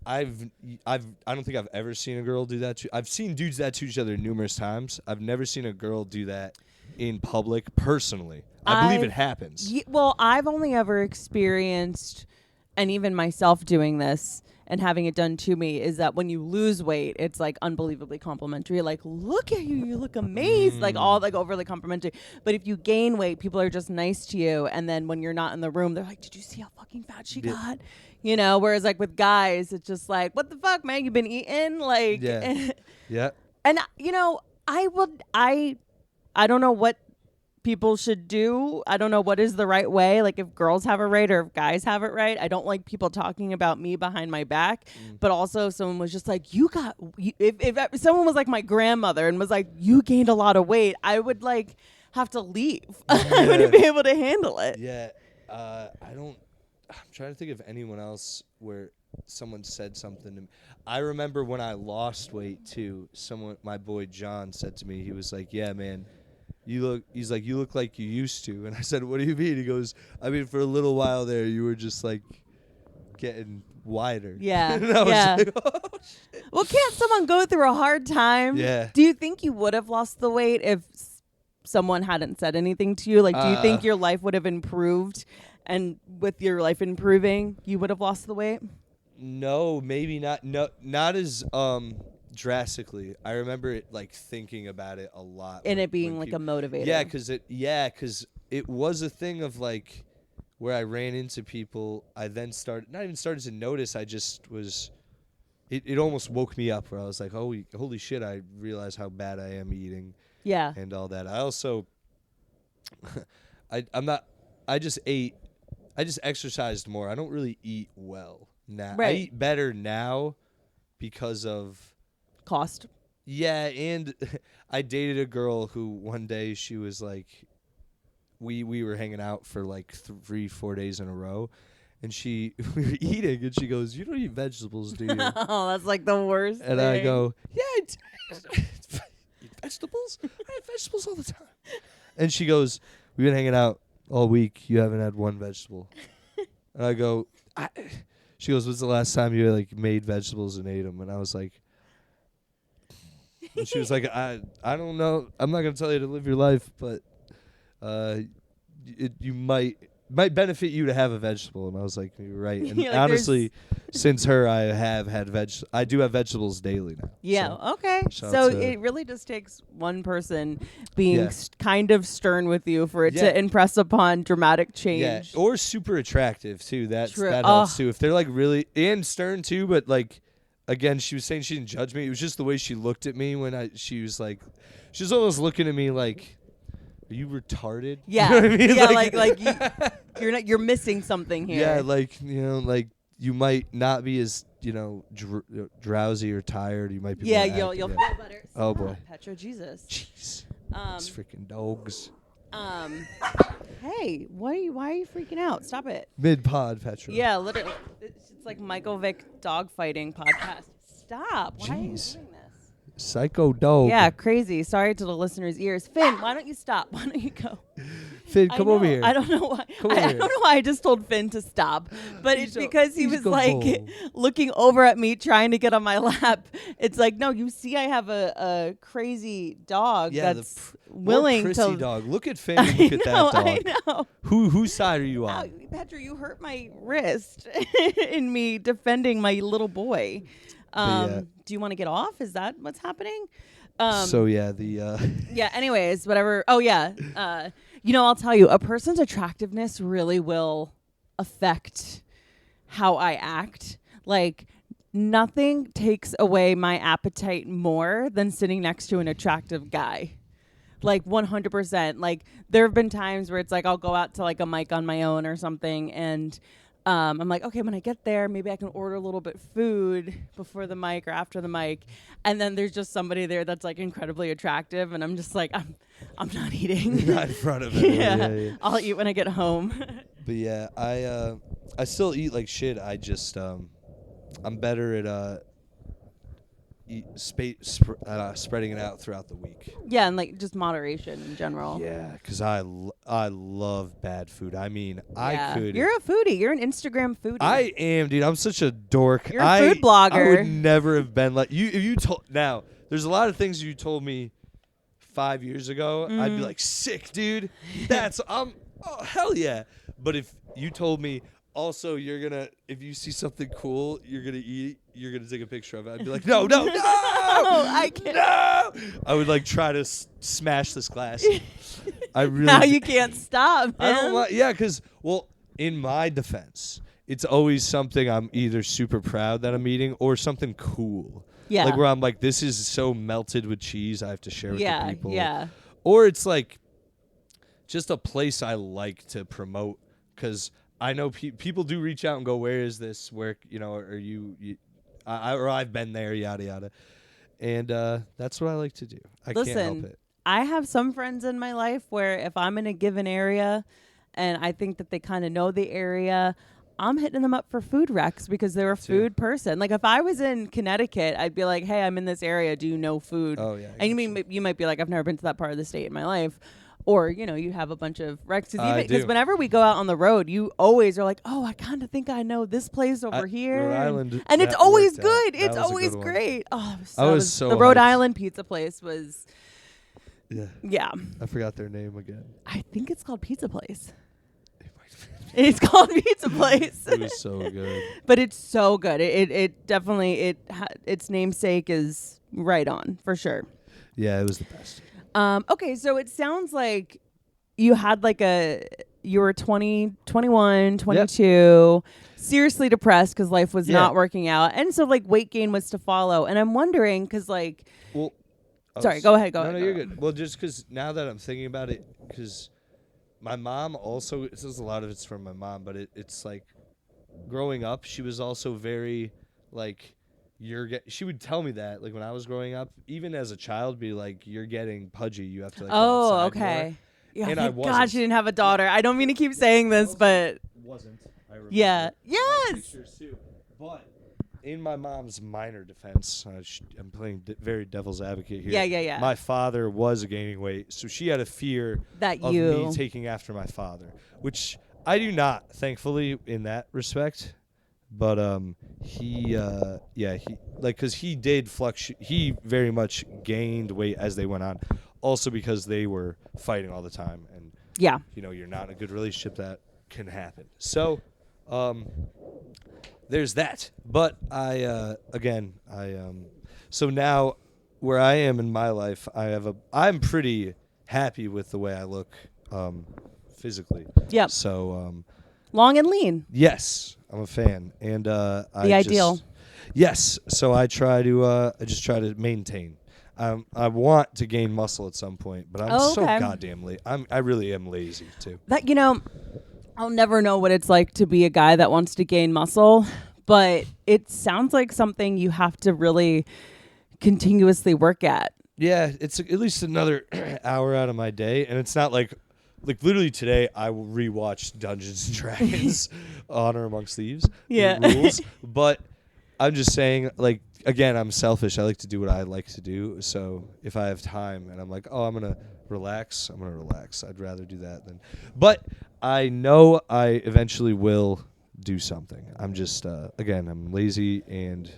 I don't think I've ever seen a girl do that. I've seen dudes do that to each other numerous times. I've never seen a girl do that in public personally. I believe it happens. Well, I've only ever experienced, and even myself doing this and having it done to me, is that when you lose weight, it's like unbelievably complimentary. Like, look at you look amazing. Like, all like overly complimentary. But if you gain weight, people are just nice to you. And then when you're not in the room, they're like, "Did you see how fucking fat she got?" You know, whereas like with guys, it's just like, "What the fuck, man? You've been eating?" Like, yeah. And I don't know what people should do. I don't know what is the right way. Like, if girls have it right or if guys have it right. I don't like people talking about me behind my back. But also, if someone was just like, if someone was like my grandmother and was like, "You gained a lot of weight," I would like have to leave. I wouldn't be able to handle it. Yeah. I'm trying to think of anyone else where someone said something to me. I remember when I lost weight too. My boy John said to me, he was like, "Yeah, man, you look like you used to." And I said, "What do you mean?" He goes, "I mean, for a little while there, you were just like getting wider." Yeah. And I was like, "Oh shit." Well, can't someone go through a hard time? Yeah. Do you think you would have lost the weight if someone hadn't said anything to you? Like, do you think your life would have improved? And with your life improving, you would have lost the weight? No, maybe not. No, not as drastically. I remember it like thinking about it a lot, And like, it being like a motivator. Yeah, because it was a thing of like where I ran into people. I then started to notice. I just was. It almost woke me up where I was like, holy shit! I realize how bad I am eating. Yeah. And all that. I also, I just exercised more. I don't really eat well now. Right. I eat better now because of Cost. Yeah, and I dated a girl who one day she was like, we were hanging out for like 3-4 days in a row, and we were eating, and she goes, "You don't eat vegetables, do you?" Oh, that's like the worst And thing. I go, "Yeah, I do." Vegetables? I have vegetables all the time. And she goes, "We've been hanging out all week. You haven't had one vegetable." And I go, she goes, "When's the last time you like made vegetables and ate them?" And I was like, and she was like, I don't know. I'm not gonna tell you to live your life, but you might benefit you to have a vegetable. And I was like, "You're right." And Like, honestly, since her, I do have vegetables daily now. Yeah. So, okay. shout So out to- it really just takes one person being Yeah. Kind of stern with you for it Yeah. to impress upon dramatic change. Yeah, or super attractive too. That True. helps too. If they're like really and stern too, but like again, she was saying she didn't judge me. It was just the way she looked at me when she was almost looking at me like, "Are you retarded?" Yeah. You know what I mean? Yeah, you're missing something here. Yeah, like you might not be as drowsy or tired. You might be. Yeah, more you'll active. feel better. Oh, Stop, boy. Petra, Jesus. Jeez, Um, these freaking dogs. Hey, why are you freaking out? Stop it. Mid pod, Petra. Yeah, literally, it's like Michael Vick dog fighting podcast. Stop. Why are you doing Jeez. this? Psycho dog. Yeah, crazy. Sorry to the listeners' ears. Finn, why don't you stop? Why don't you go? Finn, I come know. over here. I don't know why. Come I over don't here. know why I just told Finn to stop, but it's because he he's was go like home. looking over at me, trying to get on my lap. It's like, no, you see, I have a crazy dog Yeah, that's more willing prissy to. dog. Look at Finn. And look at that dog. I know. Whose side are you Ow, on? Petra, you hurt my wrist in me defending my little boy. yeah. Do you want to get off? Is that what's happening? So yeah, Yeah, anyways, whatever. Oh, yeah. I'll tell you, a person's attractiveness really will affect how I act. Like, nothing takes away my appetite more than sitting next to an attractive guy. Like, 100%. Like, there have been times where it's like I'll go out to, like, a mic on my own or something, and I'm like, okay, when I get there, maybe I can order a little bit food before the mic or after the mic. And then there's just somebody there that's like incredibly attractive. And I'm just like, I'm not eating. not in front of it. Yeah. I'll eat when I get home. But yeah, I still eat like shit. I just I'm better at spreading it out throughout the week. Yeah, and like just moderation in general. Yeah, because I love bad food. I mean, I could. You're a foodie. You're an Instagram foodie. I am, dude. I'm such a dork. You're a food blogger. I would never have been like you. If you told now, there's a lot of things you told me 5 years ago. I'd be like, sick, dude. Oh hell yeah. But if you told me also if you see something cool, you're gonna eat, you're gonna take a picture of it, I'd be like, no, I can't. no. I would like try to smash this glass. I really. Now you can't stop. I don't man. like. Yeah, because in my defense, it's always something I'm either super proud that I'm eating or something cool. Yeah. Like where I'm like, this is so melted with cheese, I have to share with the people. Yeah. Or it's like just a place I like to promote because I know people do reach out and go, where is this? Where, are you or I've been there, yada, yada. And that's what I like to do. I can't help it. I have some friends in my life where if I'm in a given area and I think that they kind of know the area, I'm hitting them up for food recs because they're a food person. Like if I was in Connecticut, I'd be like, hey, I'm in this area. Do you know food? Oh yeah. And you might be like, I've never been to that part of the state in my life. Or, you have a bunch of recs. Because whenever we go out on the road, you always are like, oh, I kind of think I know this place over here. Rhode Island, and it's always good. It's always great. Oh, the Rhode Island pizza place was... Yeah. I forgot their name again. I think it's called Pizza Place. It's called Pizza Place. It was so good. But it's so good. It definitely, its namesake is right on, for sure. Yeah, it was the best. Okay, so it sounds like you had you were 20, 21, 22, seriously depressed because life was not working out. And so weight gain was to follow. And I'm wondering because sorry, go ahead. No, you're good. Well, just because now that I'm thinking about it, because my mom also, this is a lot of it's from my mom, but it's like growing up, she was also very she would tell me that when I was growing up, even as a child, be like, you're getting pudgy. You have to go outside more. Yeah, and I wasn't. God, she didn't have a daughter. I don't mean to keep saying this, but wasn't. I remember. Yeah. Yes. Too. But in my mom's minor defense, I'm playing very devil's advocate here. Yeah. My father was gaining weight, so she had a fear of me taking after my father, which I do not, thankfully, in that respect. But because he did fluctuate. He very much gained weight as they went on. Also because they were fighting all the time, and you're not in a good relationship, that can happen. So, there's that. But so now where I am in my life, I'm pretty happy with the way I look, physically. Yep. So, long and lean. Yes, I'm a fan, and the ideal. Yes. So I try to to maintain. I want to gain muscle at some point, but I'm so goddamn lazy. I really am lazy too. That I'll never know what it's like to be a guy that wants to gain muscle, but it sounds like something you have to really continuously work at. Yeah, it's at least another hour out of my day, and it's not like literally today I will rewatch Dungeons and Dragons, Honor Amongst Thieves. Yeah. Rules, but I'm just saying, again, I'm selfish. I like to do what I like to do. So if I have time and I'm like, oh, I'm going to relax, I'm going to relax. I'd rather do that than. But I know I eventually will do something. I'm just, again, I'm lazy. And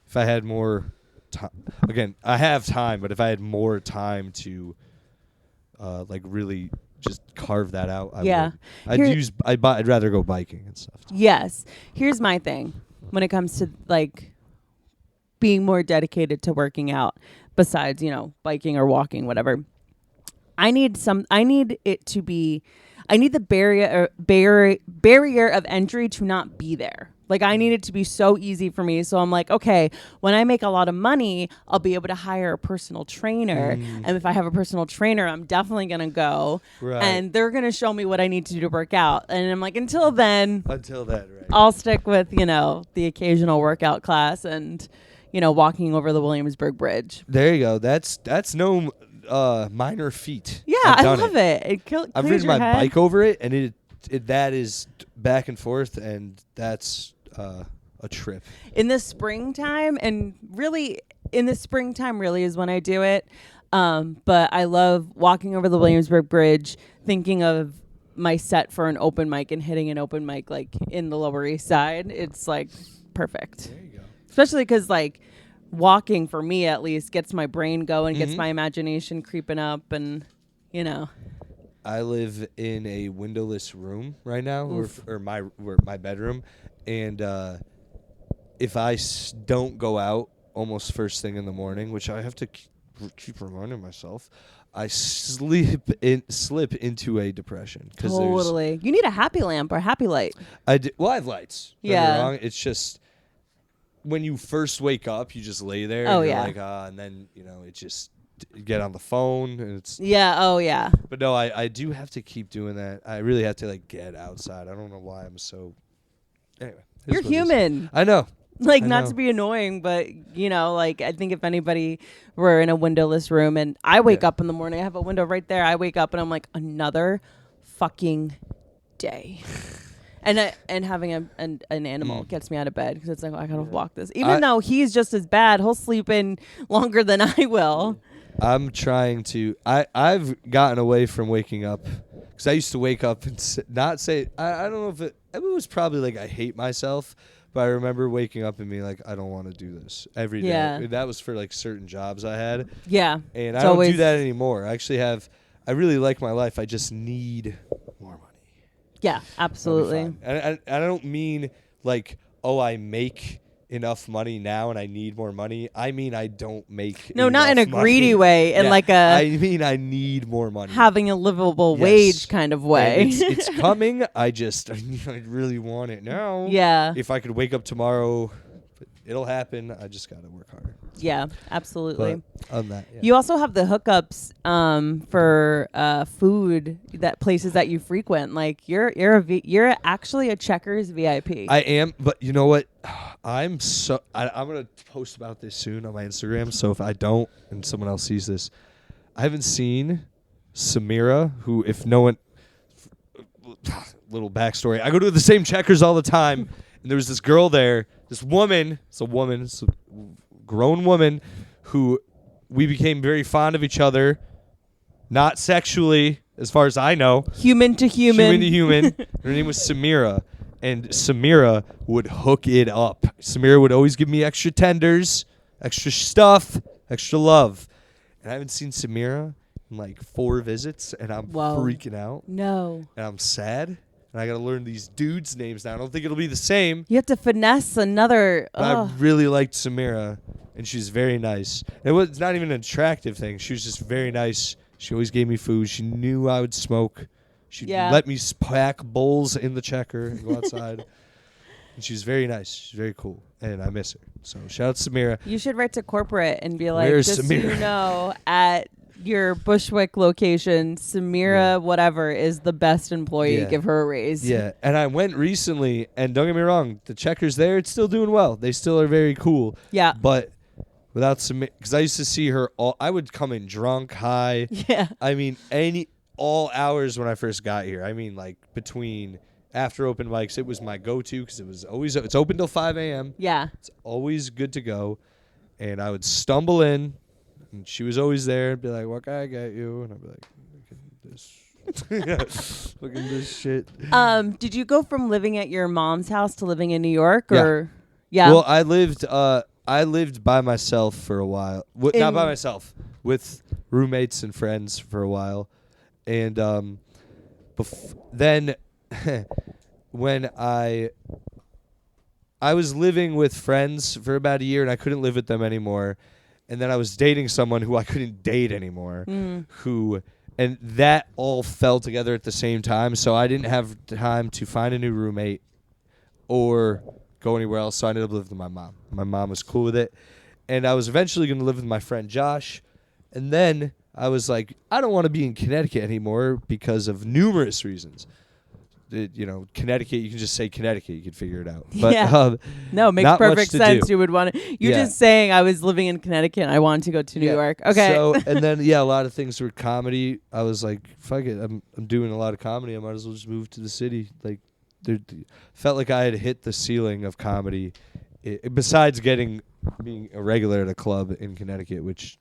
if I had more time, again, I have time, but if I had more time to, really just carve that out, I would. I'd rather go biking and stuff. Yes. Here's my thing when it comes to, being more dedicated to working out besides, biking or walking, whatever. I need the barrier of entry to not be there. I need it to be so easy for me. So I'm like, okay, when I make a lot of money, I'll be able to hire a personal trainer. And if I have a personal trainer, I'm definitely going to go. Right. And they're going to show me what I need to do to work out. And I'm like, until then, right. I'll stick with, the occasional workout class and, walking over the Williamsburg Bridge. There you go. That's no minor feat. Yeah, I love it. I've ridden my bike over it, and that is back and forth, and that's a trip. In the springtime, really is when I do it. But I love walking over the Williamsburg Bridge, thinking of my set for an open mic and hitting an open mic in the Lower East Side. It's perfect. There you go. Especially because walking, for me at least, gets my brain going, gets my imagination creeping up, and I live in a windowless room right now, or my bedroom, and if I don't go out almost first thing in the morning, which I have to keep reminding myself, I slip into a depression. Totally. You need a happy lamp or a happy light. I have lights. Don't get me wrong. It's just when you first wake up, you just lay there. Oh, and you're yeah. and then it just get on the phone and it's. Yeah. Oh yeah. But no, I do have to keep doing that. I really have to get outside. I don't know why I'm so. Anyway, you're human. I know. Not to be annoying, but I think if anybody were in a windowless room and I wake up in the morning, I have a window right there. I wake up and I'm like, another fucking day. And having an animal gets me out of bed because it's like, I gotta walk this. Even though he's just as bad, he'll sleep in longer than I will. I'm trying to. I've gotten away from waking up because I used to wake up and not say. I don't know if it was probably like I hate myself, but I remember waking up and being like, I don't want to do this every day. Yeah. That was for like certain jobs I had. Yeah. And I don't do that anymore. I really like my life. I just need more money. Yeah, absolutely. And I don't mean like, oh, I make enough money now and I need more money. I mean, I don't make not in a money. greedy way, in like a I mean, I need more money. Having a livable wage kind of way. It's coming. I really want it now. Yeah. If I could wake up tomorrow, it'll happen. I just got to work harder. Yeah, absolutely. But on that, you also have the hookups for food places that you frequent. Like you're actually a Checkers VIP. I am, but you know what? I'm gonna post about this soon on my Instagram. So if I don't, and someone else sees this, I haven't seen Samira. Who, if no one, little backstory. I go to the same Checkers all the time, and there was this girl there. This woman. It's a grown woman who we became very fond of each other, not sexually as far as I know, human to human. Her name was Samira, and Samira would hook it up. Samira would always give me extra tenders, extra stuff, extra love, and I haven't seen Samira in like 4 visits, and I'm freaking out. No. And I'm sad. And I got to learn these dudes' names now. I don't think it'll be the same. You have to finesse another. But I really liked Samira, and she's very nice. It's not even an attractive thing. She was just very nice. She always gave me food. She knew I would smoke. She'd let me pack bowls in the Checker and go outside. And she's very nice. She's very cool. And I miss her. So shout out to Samira. You should write to corporate and be like, Where's just Samira? so you know, at your Bushwick location, Samira whatever is the best employee. Give her a raise. Yeah, and I went recently, and don't get me wrong, the Checkers there, it's still doing well. They still are very cool. Yeah. But without Samira, because I used to see her I would come in drunk, high. Yeah. I mean, all hours when I first got here. I mean, like between after open mics, it was my go-to because it's open till 5 a.m. Yeah. It's always good to go. And I would stumble in. And she was always there and be like, what can I get you? And I'd be like, look at this. Look at this shit. Did you go from living at your mom's house to living in New York? Or yeah. Well, I lived by myself for a while. Not by myself. With roommates and friends for a while. And then when I was living with friends for about a year and I couldn't live with them anymore. And then I was dating someone who I couldn't date anymore, and that all fell together at the same time. So I didn't have time to find a new roommate or go anywhere else. So I ended up living with my mom. My mom was cool with it. And I was eventually going to live with my friend Josh. And then I was like, I don't want to be in Connecticut anymore because of numerous reasons. Connecticut, you can just say Connecticut, you can figure it out. But, no, makes perfect sense. You would want to. You're just saying I was living in Connecticut and I wanted to go to New York. Okay. So, and then, a lot of things were comedy. I was like, fuck it. I'm doing a lot of comedy. I might as well just move to the city. Like, felt like I had hit the ceiling of comedy. Besides being a regular at a club in Connecticut, which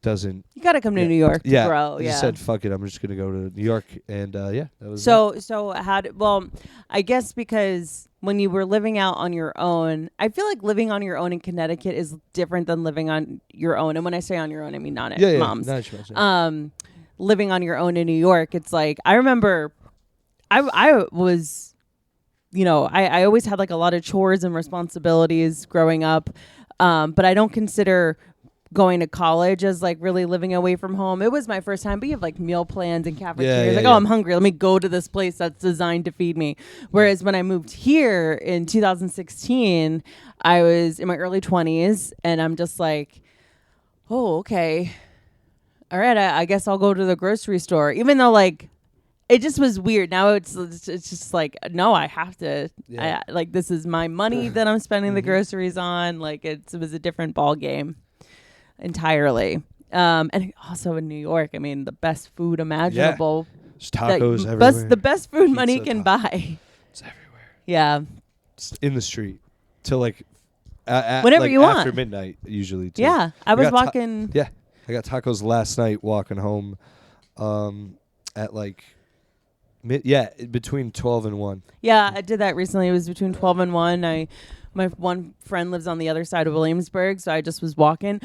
doesn't. You got to come to New York to grow. I just said, fuck it. I'm just going to go to New York. And that was So I guess because when you were living out on your own, I feel like living on your own in Connecticut is different than living on your own. And when I say on your own, I mean not at mom's. Living on your own in New York, it's like, I remember I was, I always had like a lot of chores and responsibilities growing up. But I don't consider going to college as like really living away from home. It was my first time, but you have like meal plans and cafeterias. I'm hungry. Let me go to this place that's designed to feed me. Whereas when I moved here in 2016, I was in my early 20s and I'm just like, oh, okay. All right. I guess I'll go to the grocery store, even though like, it just was weird. Now it's just like, no, I have to. Yeah. This is my money that I'm spending the groceries on. Like it was a different ball game entirely. And also in New York, I mean, the best food imaginable. There's tacos everywhere. The best food money Pizza, can buy. It's everywhere. Yeah. It's in the street till like whenever like you want. after midnight usually too. Yeah. I was walking. I got tacos last night walking home at like between 12 and 1. Yeah, I did that recently. It was between 12 and 1. My one friend lives on the other side of Williamsburg, so I just was walking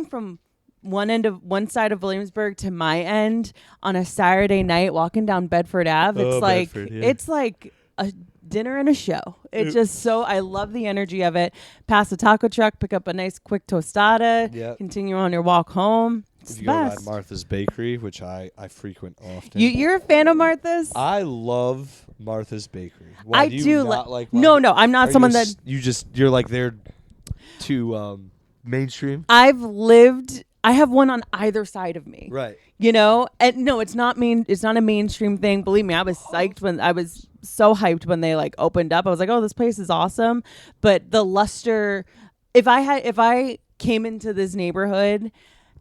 from one side of Williamsburg to my end on a Saturday night, walking down Bedford Ave. It's like a dinner and a show. It's just so, I love the energy of it. Pass a taco truck, pick up a nice quick tostada, continue on your walk home. It's if you the go best. by Martha's Bakery, which I frequent often. You're a fan of Martha's? I love Martha's Bakery. Why, I do you do not like No, Martha's? I'm not someone that you're like they're too mainstream. I have one on either side of me. Right. You know? And no, it's not a mainstream thing. Believe me, I was psyched when I was so hyped when they like opened up. I was like, "Oh, this place is awesome." But the luster, if I came into this neighborhood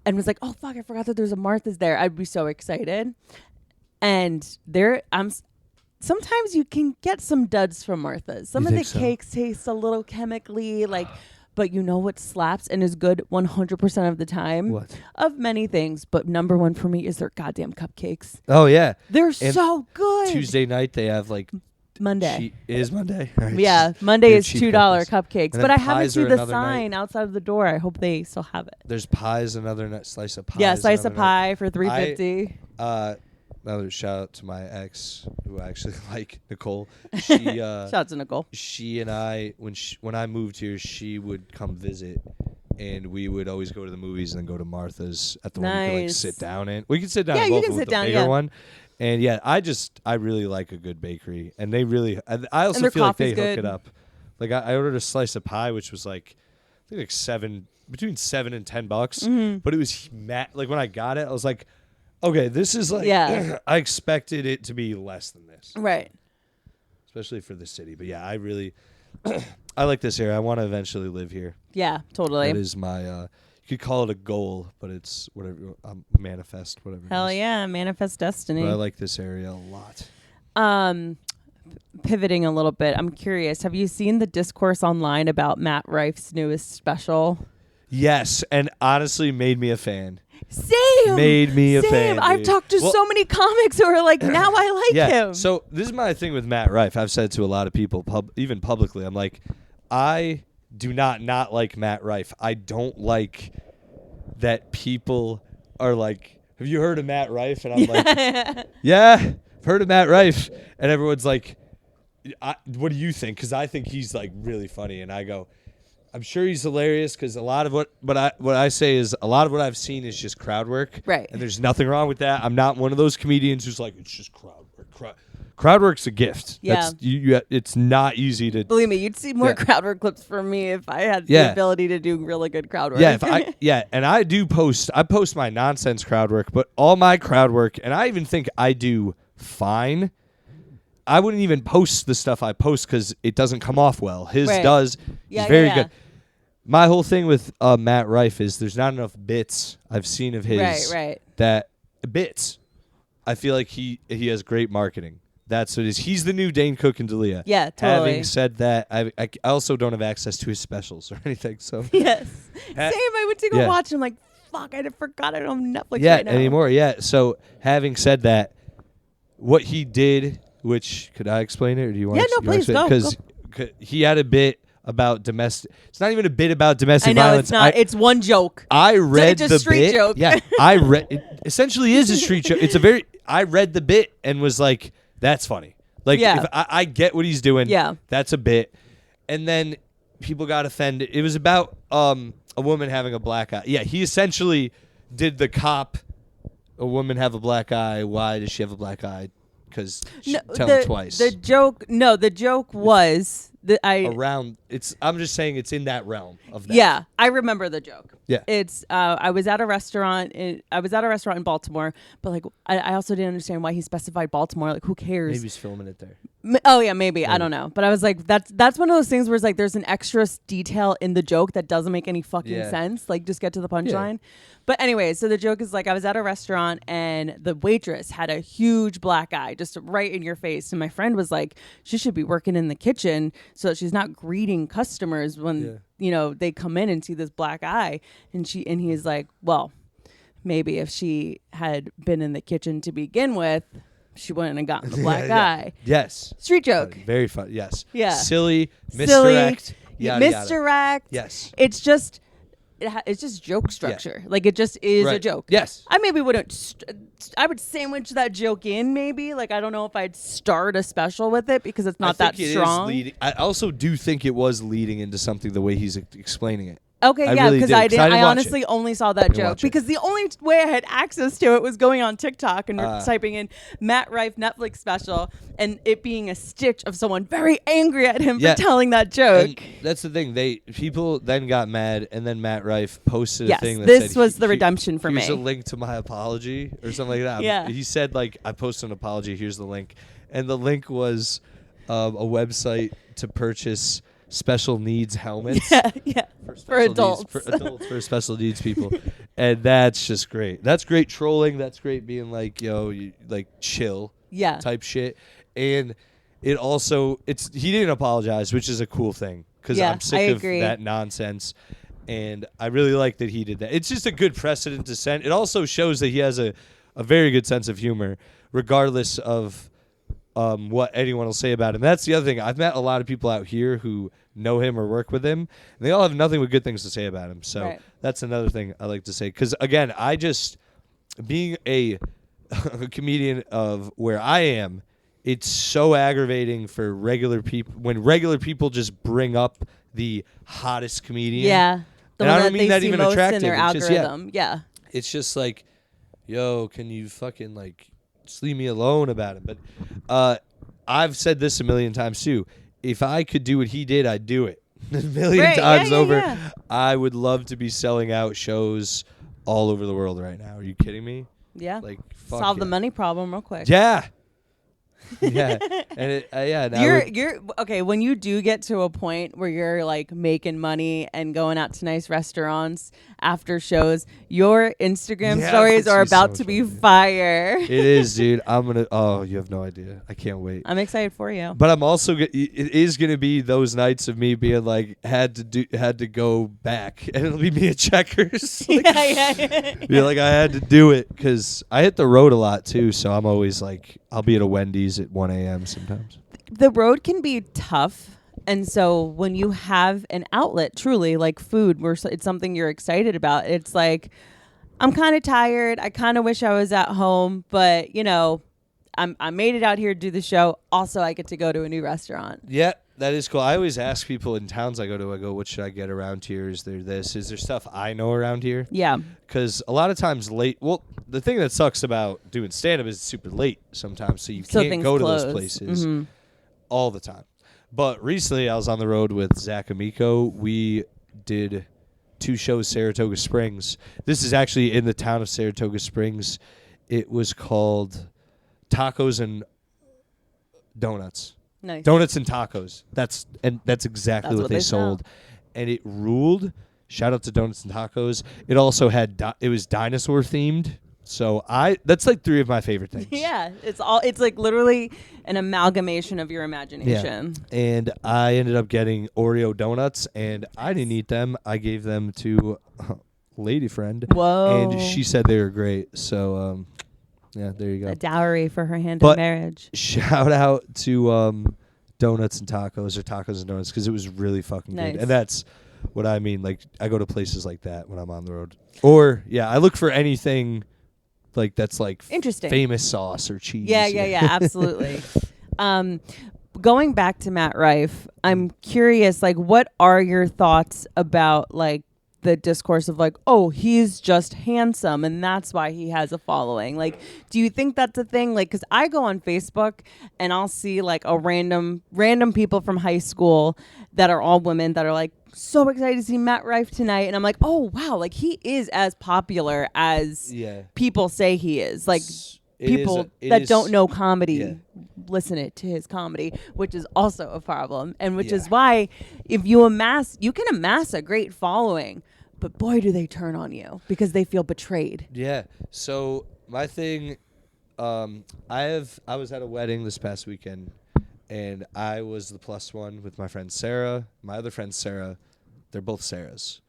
and was like, "Oh fuck, I forgot that there's a Martha's there," I'd be so excited. And sometimes you can get some duds from Martha's. Some of the cakes taste a little chemically like, but you know what slaps and is good 100% of the time? What? Of many things, but number one for me is their goddamn cupcakes. Oh yeah, they're so good. Tuesday night they have like Monday. It is Monday. Right. Yeah, Monday is $2 cupcakes. cupcakes. And but then I haven't pies are seen the another sign night. outside of the door. I hope they still have it. There's pies, another slice of pie. Yeah, slice of pie for $3.50. Another shout out to my ex, who I actually like, Nicole. She shout out to Nicole. She and I, when I moved here, she would come visit, and we would always go to the movies and then go to Martha's at the one you could like sit down in. We could sit down. Yeah, in you both can with sit the down. Bigger Yeah. one. And yeah, I really like a good bakery, and they really. I also feel like they hook it up. Like I ordered a slice of pie, which was like, I think like between $7 and $10. Mm-hmm. But it was like when I got it, I was like, okay, this is like. Yeah. I expected it to be less than this, Right. especially for the city. But yeah, I really, I like this area. I want to eventually live here. Yeah, totally. That is my. You could call it a goal, but it's whatever. Manifest, whatever. Hell it is. yeah, manifest destiny. But I like this area a lot. Pivoting a little bit, I'm curious. Have you seen the discourse online about Matt Rife's newest special? Yes, and honestly made me a fan. Same. Made me a fan. I've dude. talked to so many comics who are like, now I like him. So this is my thing with Matt Rife. I've said to a lot of people, even publicly, I'm like, I do not like Matt Rife. I don't like that people are like, have you heard of Matt Rife? And I'm like, yeah, I've heard of Matt Rife. And everyone's like, what do you think? Because I think he's like really funny. And I go, I'm sure he's hilarious because a lot of what I say is a lot of what I've seen is just crowd work. Right. And there's nothing wrong with that. I'm not one of those comedians who's like, it's just crowd work. Crowd work's a gift. Yeah. It's not easy to. Believe me, you'd see more crowd work clips from me if I had the ability to do really good crowd work. Yeah, and I do post. I post my nonsense crowd work, but all my crowd work, and I even think I do fine. I wouldn't even post the stuff I post because it doesn't come off well. His does. He's very good. My whole thing with Matt Rife is there's not enough bits I've seen of his. Right. That bits. I feel like he has great marketing. That's what it is. He's the new Dane Cook and D'Elia. Yeah, totally. Having said that, I also don't have access to his specials or anything. So yes, same. I went to go watch him. Like, fuck, I forgot it on Netflix. Yeah, right now. anymore. Yeah. So having said that, what he did, which could I explain it, or do you want? Yeah, no, please go. Because he had a bit about domestic. It's not even a bit about domestic I know violence. it's not. It's one joke. I read it's a street bit. joke. Yeah, I read. It essentially is a street joke. It's a very. I read the bit and was like, "That's funny." Like, if I get what he's doing. Yeah, that's a bit. And then people got offended. It was about a woman having a black eye. Yeah, he essentially did the cop. A woman have a black eye. Why does she have a black eye? Because tell him twice. The joke was around. I'm just saying it's in that realm of that. Yeah, I remember the joke. Yeah. It's I was at a restaurant in Baltimore, but like I also didn't understand why he specified Baltimore. Like, who cares? Maybe he's filming it there. Oh yeah, maybe. I don't know. But I was like, that's one of those things where it's like there's an extra detail in the joke that doesn't make any fucking sense. Like, just get to the punchline. Yeah. But anyway, so the joke is like I was at a restaurant and the waitress had a huge black eye just right in your face, and my friend was like, she should be working in the kitchen so that she's not greeting customers when they come in and see this black eye. And he's like, well, maybe if she had been in the kitchen to begin with, she wouldn't have gotten the black eye. Yes. Street joke. Very fun. Yes. Yeah. Silly. Misdirect. Misdirect. Yes. It's just joke structure. Yeah. Like, it just is a joke. Yes. I maybe wouldn't. I would sandwich that joke in. Maybe, like, I don't know if I'd start a special with it because it's not that strong. I also do think it was leading into something the way he's explaining it. Okay, yeah, because I honestly only saw that joke because the only way I had access to it was going on TikTok and typing in Matt Rife Netflix special and it being a stitch of someone very angry at him for telling that joke. And that's the thing. People then got mad, and then Matt Rife posted a thing that this said, was the redemption for me. Here's a link to my apology or something like that. Yeah. He said, like, I posted an apology. Here's the link. And the link was a website to purchase special needs helmets. Yeah. For adults. For special needs people. And that's just great. That's great trolling. That's great being like, like chill type shit. And it also, he didn't apologize, which is a cool thing because I'm sick of that nonsense. And I really like that he did that. It's just a good precedent to set. It also shows that he has a very good sense of humor, regardless of what anyone will say about him. That's the other thing. I've met a lot of people out here who know him or work with him, and they all have nothing but good things to say about him. So that's another thing I like to say. Because, again, being a comedian of where I am, it's so aggravating for regular people when regular people just bring up the hottest comedian. Yeah. And I don't mean that even attractive. In their algorithm. It's just like, yo, can you fucking like just leave me alone about it? But I've said this a million times too. If I could do what he did, I'd do it a million times over. Yeah. I would love to be selling out shows all over the world right now. Are you kidding me? Yeah. Like, solve the money problem real quick. Yeah. Yeah. And you're okay when you do get to a point where you're like making money and going out to nice restaurants after shows, your Instagram stories are about to be fire. It is, dude. You have no idea. I can't wait. I'm excited for you. But I'm also it is going to be those nights of me being like had to go back, and it'll be me at Checkers. Like, yeah, like I had to do it because I hit the road a lot too, so I'm always like I'll be at a Wendy's at 1 a.m. sometimes. The road can be tough. And so when you have an outlet, truly, like food, where it's something you're excited about, it's like, I'm kind of tired. I kind of wish I was at home. But, I made it out here to do the show. Also, I get to go to a new restaurant. Yeah, that is cool. I always ask people in towns I go, what should I get around here? Is there this? Is there stuff I know around here? Yeah. Because a lot of times the thing that sucks about doing stand-up is it's super late sometimes. So you can't go to those places all the time. But recently I was on the road with Zach Amico. We did 2 shows, Saratoga Springs. This is actually in the town of Saratoga Springs. It was called Tacos and Donuts. Nice. Donuts and tacos. That's exactly what they sold. And it ruled. Shout out to Donuts and Tacos. It also had it was dinosaur themed. So that's like 3 of my favorite things. Yeah, it's like literally an amalgamation of your imagination. Yeah. And I ended up getting Oreo donuts, and I didn't eat them. I gave them to a lady friend. Whoa. And she said they were great. So yeah, there you go. A dowry for her hand in marriage. Shout out to Donuts and Tacos, or Tacos and Donuts, because it was really fucking good. And that's what I mean. Like, I go to places like that when I'm on the road. Or, I look for anything like that's like interesting, famous sauce or cheese. Yeah, absolutely. Going back to Matt Rife, I'm curious, like, what are your thoughts about like the discourse of like, oh, he's just handsome and that's why he has a following. Like, do you think that's a thing? Like, because I go on Facebook and I'll see like a random people from high school that are all women that are like so excited to see Matt Rife tonight, and I'm like, oh wow, like he is as popular as people say he is. Like people that don't know comedy listen to his comedy, which is also a problem, and which is why if you can amass a great following, but boy do they turn on you because they feel betrayed. Yeah. So my thing, I was at a wedding this past weekend, and I was the plus one with my friend Sarah. My other friend Sarah, they're both Sarahs.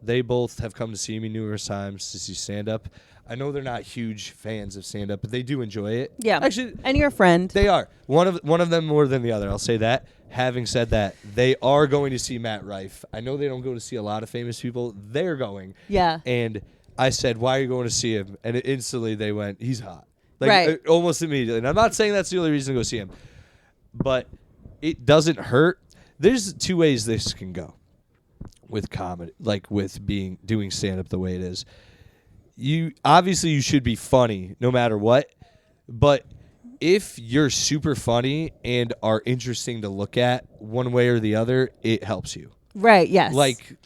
They both have come to see me numerous times to see stand-up. I know they're not huge fans of stand-up, but they do enjoy it. Yeah. Actually, and you're a friend. They are. One of them more than the other. I'll say that. Having said that, they are going to see Matt Rife. I know they don't go to see a lot of famous people. They're going. Yeah. And I said, why are you going to see him? And instantly they went, he's hot. Like, right. Almost immediately. And I'm not saying that's the only reason to go see him. But it doesn't hurt. There's two ways this can go with comedy, like with doing stand-up the way it is. You should be funny no matter what, but if you're super funny and are interesting to look at one way or the other, it helps you. Right, yes. Like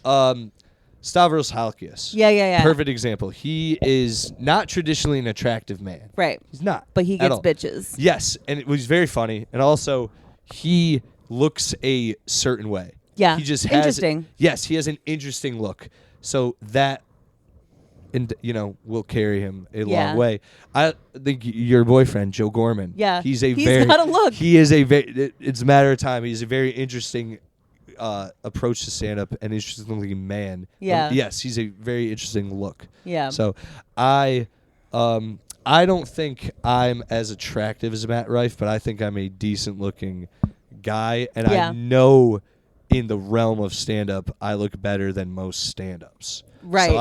Stavros Halkias. Yeah. Perfect example. He is not traditionally an attractive man. Right. He's not. But he gets bitches. Yes, and it was very funny, and also he looks a certain way. Yeah. He just has interesting. Yes, he has an interesting look. So that will carry him a long way. I think your boyfriend, Joe Gorman. Yeah. He's got a look. He is it's a matter of time. He's a very interesting approach to stand up, and interesting looking man. Yeah. Yes, he's a very interesting look. Yeah. So I don't think I'm as attractive as Matt Rife, but I think I'm a decent looking guy, and I know in the realm of stand up I look better than most stand ups. Right. So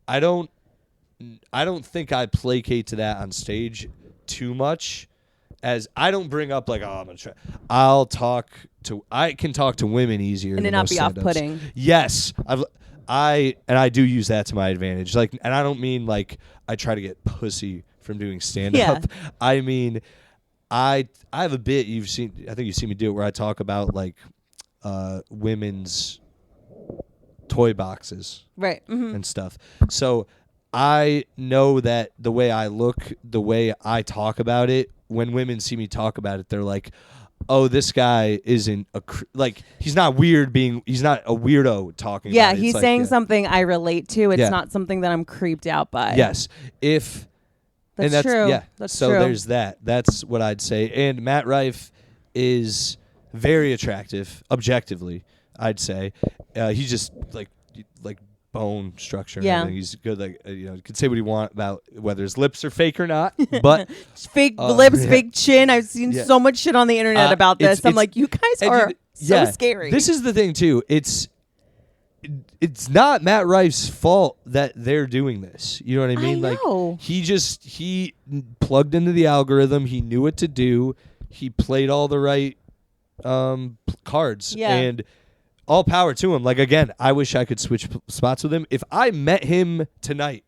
I don't think I placate to that on stage too much, as I don't bring up like, oh, I'm gonna try. I can talk to women easier and than not most be stand-ups. off-putting. Yes, I do use that to my advantage. Like, and I don't mean like I try to get pussy from doing stand up. Yeah. I mean, I have a bit I think you've seen me do it where I talk about like women's toy boxes, right, and stuff. So I know that the way I look, the way I talk about it, when women see me talk about it, they're like, oh, this guy isn't he's not he's not a weirdo talking about it. Yeah, he's saying something I relate to. It's not something that I'm creeped out by. Yes. That's true. Yeah. That's so true. There's that. That's what I'd say. And Matt Rife is very attractive, objectively, I'd say. He's just like bone structure. And everything. He's good. Like you could say what you want about whether his lips are fake or not, but fake lips, fake chin. I've seen so much shit on the internet about this. I'm like, you guys are so scary. This is the thing too. It's not Matt Rife's fault that they're doing this. You know what I mean? I know. Like he plugged into the algorithm. He knew what to do. He played all the right cards. Yeah. And all power to him. Like, again, I wish I could switch spots with him. If I met him tonight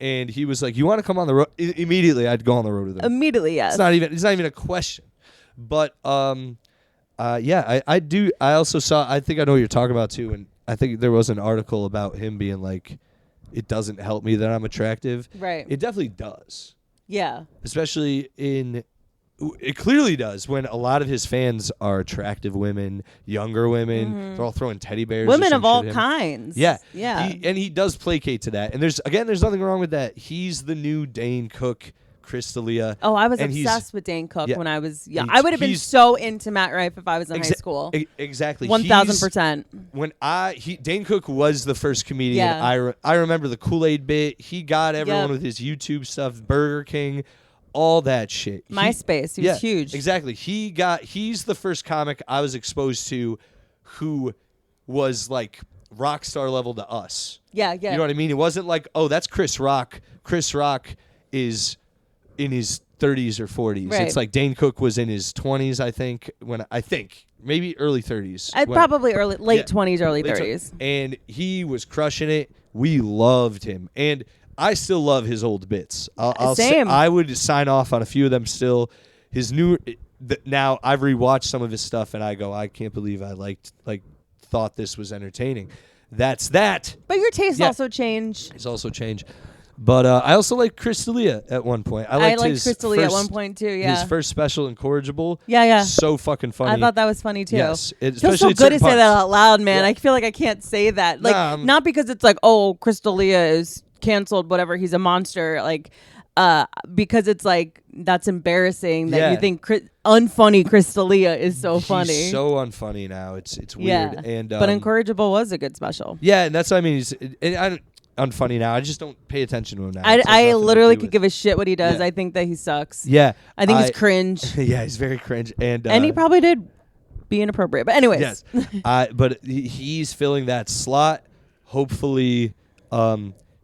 and he was like, you want to come on the road? Immediately, I'd go on the road with him. Immediately, yes. It's not even a question. But, I do. I also saw, I think I know what you're talking about, too. And I think there was an article about him being like, it doesn't help me that I'm attractive. Right. It definitely does. Yeah. Especially it clearly does when a lot of his fans are attractive women, younger women. Mm-hmm. They're all throwing teddy bears. Women of all kinds. Yeah. Yeah. He does placate to that. And there's nothing wrong with that. He's the new Dane Cook, Chris D'Elia. Oh, I was obsessed with Dane Cook when I was young. I would have been so into Matt Rife if I was in high school. Exactly. 1,000%. Dane Cook was the first comedian. Yeah. I remember the Kool-Aid bit. He got everyone with his YouTube stuff, Burger King, all that shit. MySpace. He was huge. Exactly. He's the first comic I was exposed to who was like rock star level to us. Yeah. You know what I mean? It wasn't like, oh, that's Chris Rock. Chris Rock is in his 30s or 40s. Right. It's like Dane Cook was in his 20s, I think, maybe early 30s. Probably late 20s, early late 30s. And he was crushing it. We loved him. And I still love his old bits. Same. I would sign off on a few of them still. His new now I've rewatched some of his stuff and I go, I can't believe I thought this was entertaining. That's that. But your taste also changed. It's also changed. But I also liked Chris D'Elia at one point. I liked Chris D'Elia at one point too. Yeah, his first special, Incorrigible. Yeah. So fucking funny. I thought that was funny too. Yes, it feels so good to say that out loud, man. Yeah. I feel like I can't say that, not because it's like, oh, Chris D'Elia is canceled, whatever. He's a monster, because it's like that's embarrassing that you think unfunny Chris D'Elia is so funny. He's so unfunny now. It's weird. And but Incorrigible was a good special. Yeah, and that's what I mean. Unfunny now. I just don't pay attention to him now. I literally could give a shit what he does. I think that he sucks. Yeah, I think he's cringe. Yeah, he's very cringe, and he probably did be inappropriate. But anyways, yes, but he's filling that slot. Hopefully,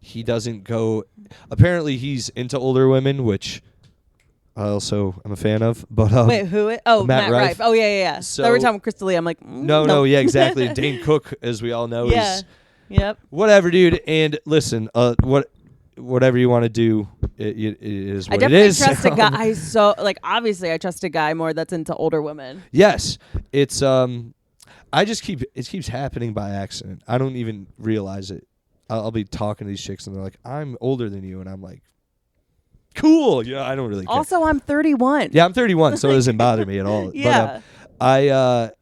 he doesn't go. Apparently, he's into older women, which I also am a fan of. But wait, who? Matt Rife. Oh yeah. So every time with Chris D'Elia, I'm like, no, yeah, exactly. Dane Cook, as we all know, is. Yep. Whatever, dude. And listen, whatever you want to do, it is what it is. I definitely trust a guy. Obviously, I trust a guy more that's into older women. Yes, it's it keeps happening by accident. I don't even realize it. I'll be talking to these chicks and they're like, "I'm older than you," and I'm like, "Cool." Yeah, I don't really care. Also, I'm 31. Yeah, I'm 31, so it doesn't bother me at all. Yeah. But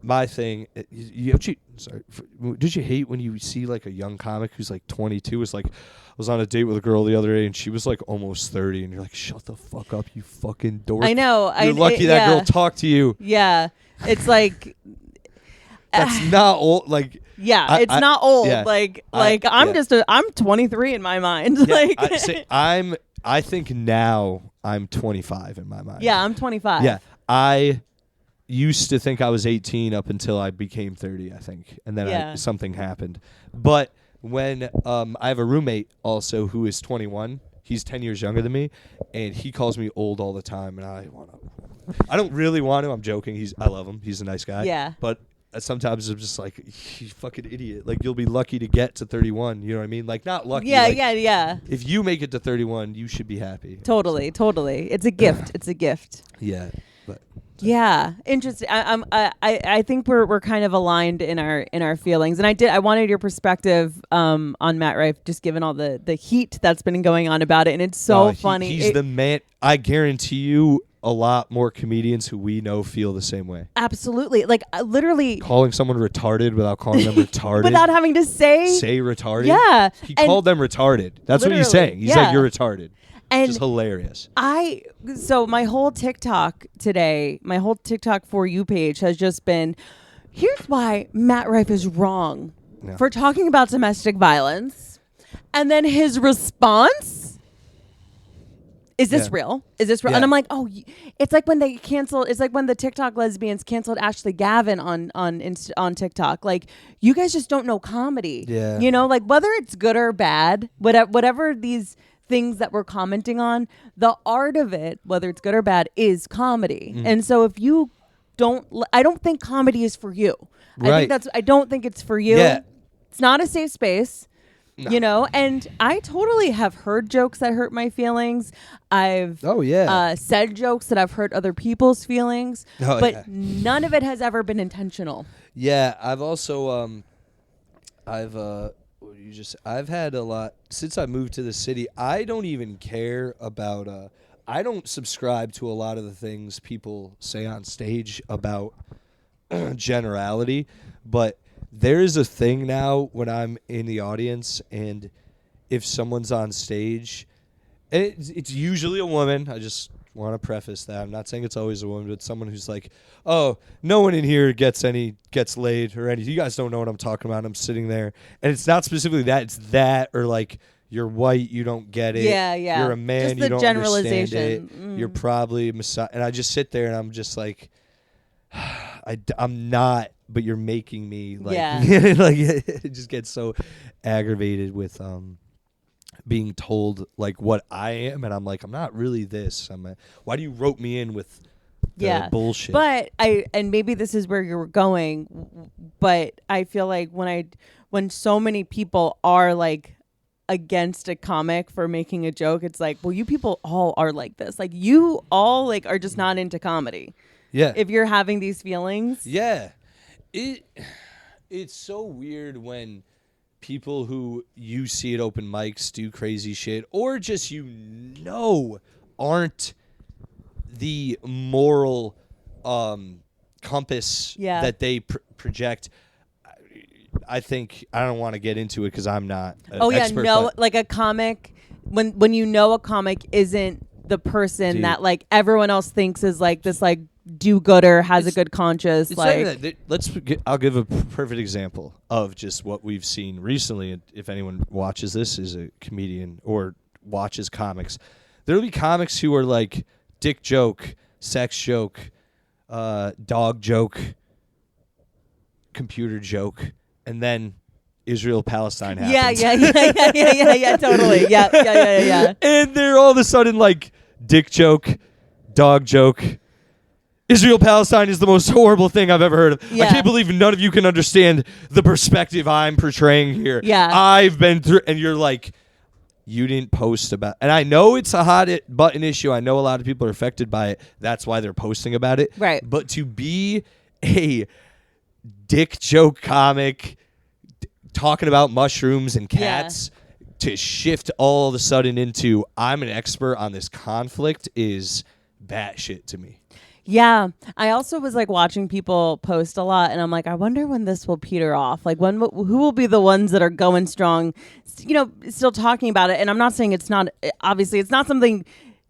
my thing, did you hate when you see like a young comic who's like 22? It's like, I was on a date with a girl the other day and she was like almost 30, and you're like, shut the fuck up, you fucking dork. I know. You're lucky that girl talked to you. Yeah, it's like that's not old. Like, yeah, it's not old. Yeah. I'm 23 in my mind. Yeah, I think now I'm 25 in my mind. Yeah, I'm 25. Yeah, I used to think I was 18 up until I became 30, I think. And then something happened. But when I have a roommate also who is 21, he's 10 years younger than me, and he calls me old all the time, and I don't really want to. I'm joking. I love him. He's a nice guy. Yeah. But sometimes I'm just like, you fucking idiot. Like, you'll be lucky to get to 31. You know what I mean? Like, not lucky. Yeah, like, yeah. If you make it to 31, you should be happy. Totally. It's a gift. It's a gift. Yeah. But yeah, interesting. I think we're kind of aligned in our feelings, and I wanted your perspective on Matt Rife, just given all the heat that's been going on about it, and it's so funny. He's the man. I guarantee you, a lot more comedians who we know feel the same way. Absolutely, literally calling someone retarded without calling them retarded, without having to say retarded. Yeah, he called them retarded. That's what he's saying. He's like, you're retarded. And just hilarious. So my whole TikTok today, my whole TikTok For You page has just been, here's why Matt Rife is wrong for talking about domestic violence. And then his response, is this real? Is this real? Yeah. And I'm like, it's like when it's like when the TikTok lesbians canceled Ashley Gavin on TikTok. Like, you guys just don't know comedy. Yeah. You know, like whether it's good or bad, whatever these things that we're commenting on, the art of it, whether it's good or bad, is comedy. And so if you I don't think comedy is for you. Right. I don't think it's for you. Yeah. It's not a safe space. No. You know, and I totally have heard jokes that hurt my feelings. I've said jokes that I've hurt other people's feelings, but none of it has ever been intentional. Yeah, I've also I've had a lot since I moved to the city. I don't even care about I don't subscribe to a lot of the things people say on stage about generality, but there is a thing now when I'm in the audience and if someone's on stage, and it's usually a woman. I just want to preface that. I'm not saying it's always a woman, but someone who's like, oh, no one in here gets laid or anything. You guys don't know what I'm talking about. I'm sitting there. And it's not specifically that. It's that, or like, you're white, you don't get it. Yeah. You're a man, just you don't understand it. You're Mm. probably a Messiah. And I just sit there and I'm just like, I'm not, but you're making me like, like it just gets so aggravated with being told like what I am, and I'm like, I'm not really this. Why do you rope me in with the bullshit? But and maybe this is where you're going, but I feel like when so many people are like against a comic for making a joke, it's like, well, you people all are like this. Like you all like are just not into comedy. Yeah. If you're having these feelings. Yeah. It's so weird when people who you see at open mics do crazy shit, or just aren't the moral compass that they project. I think I don't want to get into it because I'm not an expert. Like a comic, when you know a comic isn't the person that like everyone else thinks is like this like do-gooder, has a good conscience. Like I'll give a perfect example of just what we've seen recently. If anyone watches this is a comedian or watches comics, there'll be comics who are like dick joke, sex joke, dog joke, computer joke, and then Israel-Palestine happens. Yeah, totally. Yeah. And they're all of a sudden like dick joke, dog joke. Israel-Palestine is the most horrible thing I've ever heard of. Yeah. I can't believe none of you can understand the perspective I'm portraying here. Yeah. I've been through, and you're like, you didn't post about, and I know it's a hot button issue. I know a lot of people are affected by it. That's why they're posting about it. Right. But to be a dick joke comic talking about mushrooms and cats to shift all of a sudden into I'm an expert on this conflict is batshit to me. Yeah. I also was like watching people post a lot, and I'm like, I wonder when this will peter off. Like who will be the ones that are going strong, still talking about it. And I'm not saying it's not, obviously it's not something,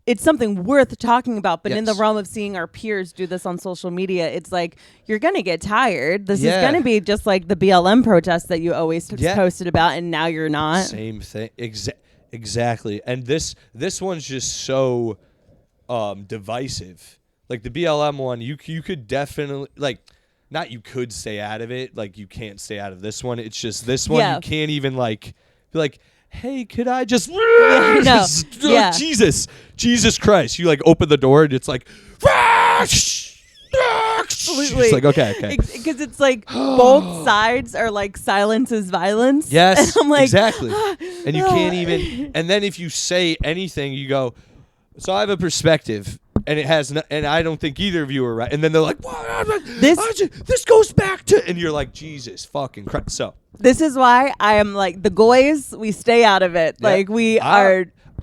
it's something worth talking about, but in the realm of seeing our peers do this on social media, it's like, you're going to get tired. This is going to be just like the BLM protest that you always posted about, and now you're not. Same thing. Exactly. And this one's just so divisive. Like the BLM one, you could definitely, like, not you could stay out of it. Like, you can't stay out of this one. It's just this one, you can't even, like, be like, hey, could I just... Jesus Christ. You, like, open the door, and it's like... Absolutely. It's like, okay. Because it's like both sides are like silence is violence. Yes, and I'm like, exactly. And you can't even... And then if you say anything, you go, so I have a perspective... And it has, and I don't think either of you are right. And then they're like, "What? This goes back to," and you're like, "Jesus fucking Christ!" So this is why I am like the goys. We stay out of it. Yeah. Like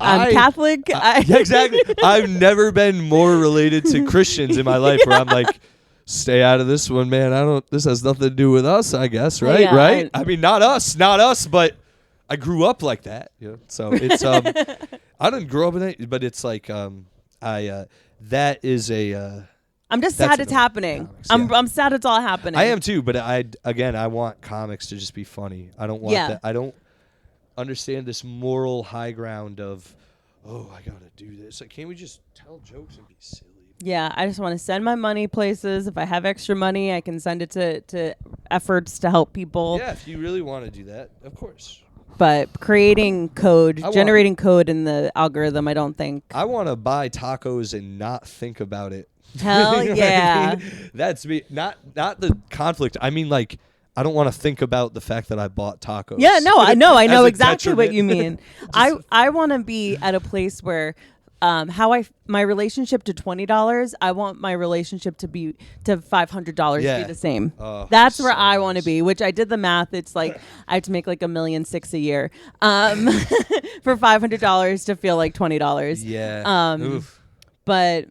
I'm Catholic. Yeah, exactly. I've never been more related to Christians in my life. Where I'm like, stay out of this one, man. This has nothing to do with us, I guess. Right? Yeah, right? I mean, not us, but I grew up like that. So it's I didn't grow up in it, but it's like that is a. I'm just sad it's happening. I'm sad it's all happening. I am too, but I want comics to just be funny. I don't want that. I don't understand this moral high ground of, oh, I gotta do this. Like, can't we just tell jokes and be silly? Yeah, I just want to send my money places. If I have extra money, I can send it to efforts to help people. Yeah, if you really want to do that, of course. But creating code, generating code in the algorithm, I don't think. I want to buy tacos and not think about it. Hell yeah. I mean? That's me. Not the conflict. I mean, like, I don't want to think about the fact that I bought tacos. Yeah, no, I know exactly what you mean. I want to be at a place where my relationship to $20, I want my relationship to $500 to be the same. That's where I want to be, which I did the math. It's like I have to make like $1.6 million a year for $500 to feel like $20. Yeah. But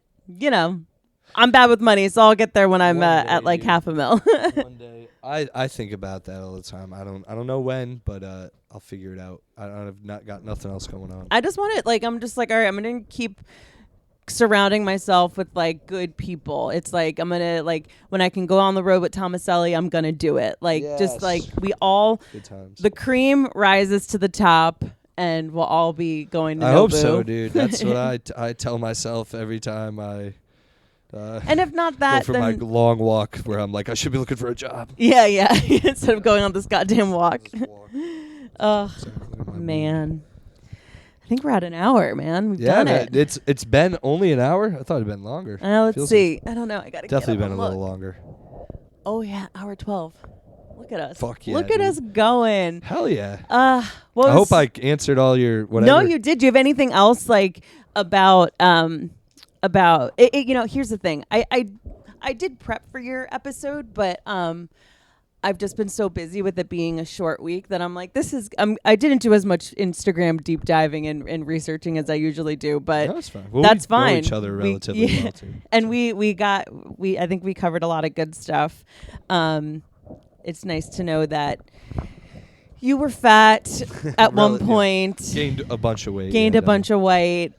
I'm bad with money, so I'll get there when I'm at like $500,000. One day, I think about that all the time. I don't know when, but I'll figure it out. I've not got nothing else going on. I just want it. Like, I'm just like, all right, I'm gonna keep surrounding myself with like good people. It's like I'm gonna, like, when I can go on the road with Tomaselli, I'm gonna do it. Like, just like we all, good times. The cream rises to the top. And we'll all be going to Nobu. I hope so, dude. That's what I tell myself every time I and if not that, go for my long walk where I'm like, I should be looking for a job. Yeah. Instead of going on this goddamn walk. Oh, man. I think we're at an hour, man. We've done it. It's been only an hour. I thought it'd been longer. Let's Feels see. I don't know. I gotta definitely get been a little longer. Oh yeah, hour 12. Look at us. Fuck yeah, Look at dude. us going. Hell yeah. Well, I hope I answered all your whatever. No, you did. Do you have anything else like about it, you know, here's the thing. I did prep for your episode, but I've just been so busy with it being a short week that I'm like, I didn't do as much Instagram deep diving and researching as I usually do, but no, that's fine. Well, that's we fine. know each other relatively well too. And I think we covered a lot of good stuff. It's nice to know that you were fat at one point. Gained a bunch of weight. Gained a bunch of weight.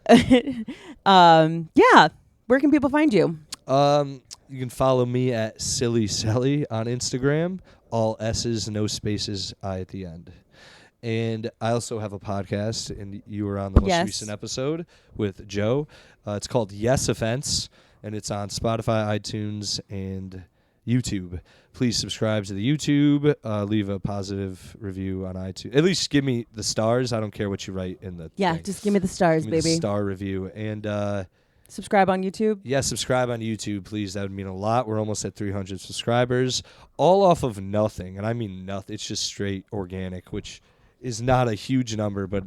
Yeah. Where can people find you? You can follow me at Silly Sally on Instagram. All S's, no spaces, I at the end. And I also have a podcast, and you were on the most recent episode with Joe. It's called Yes Offense, and it's on Spotify, iTunes, and YouTube. Please subscribe to the YouTube. Leave a positive review on iTunes. At least give me the stars. I don't care what you write in the thing. Just give me the stars, give me baby. the star review. And subscribe on YouTube. Yeah, subscribe on YouTube, please. That would mean a lot. We're almost at 300 subscribers, all off of nothing. And I mean nothing. It's just straight organic, which is not a huge number, but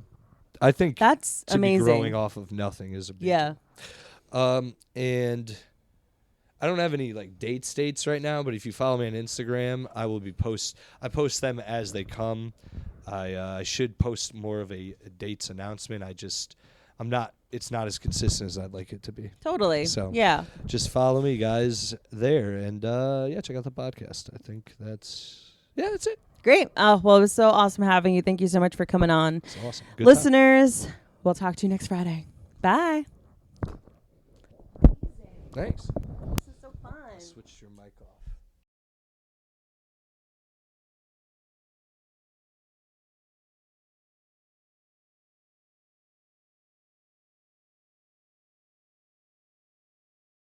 I think that's amazing. Be growing off of nothing is a big deal. And I don't have any like dates right now, but if you follow me on Instagram, I will be I post them as they come. I should post more of a dates announcement. It's not as consistent as I'd like it to be. Totally. So yeah. Just follow me guys there, and check out the podcast. I think that's it. Great. Well, it was so awesome having you. Thank you so much for coming on. It's awesome. Good Listeners, time. We'll talk to you next Friday. Bye. Thanks.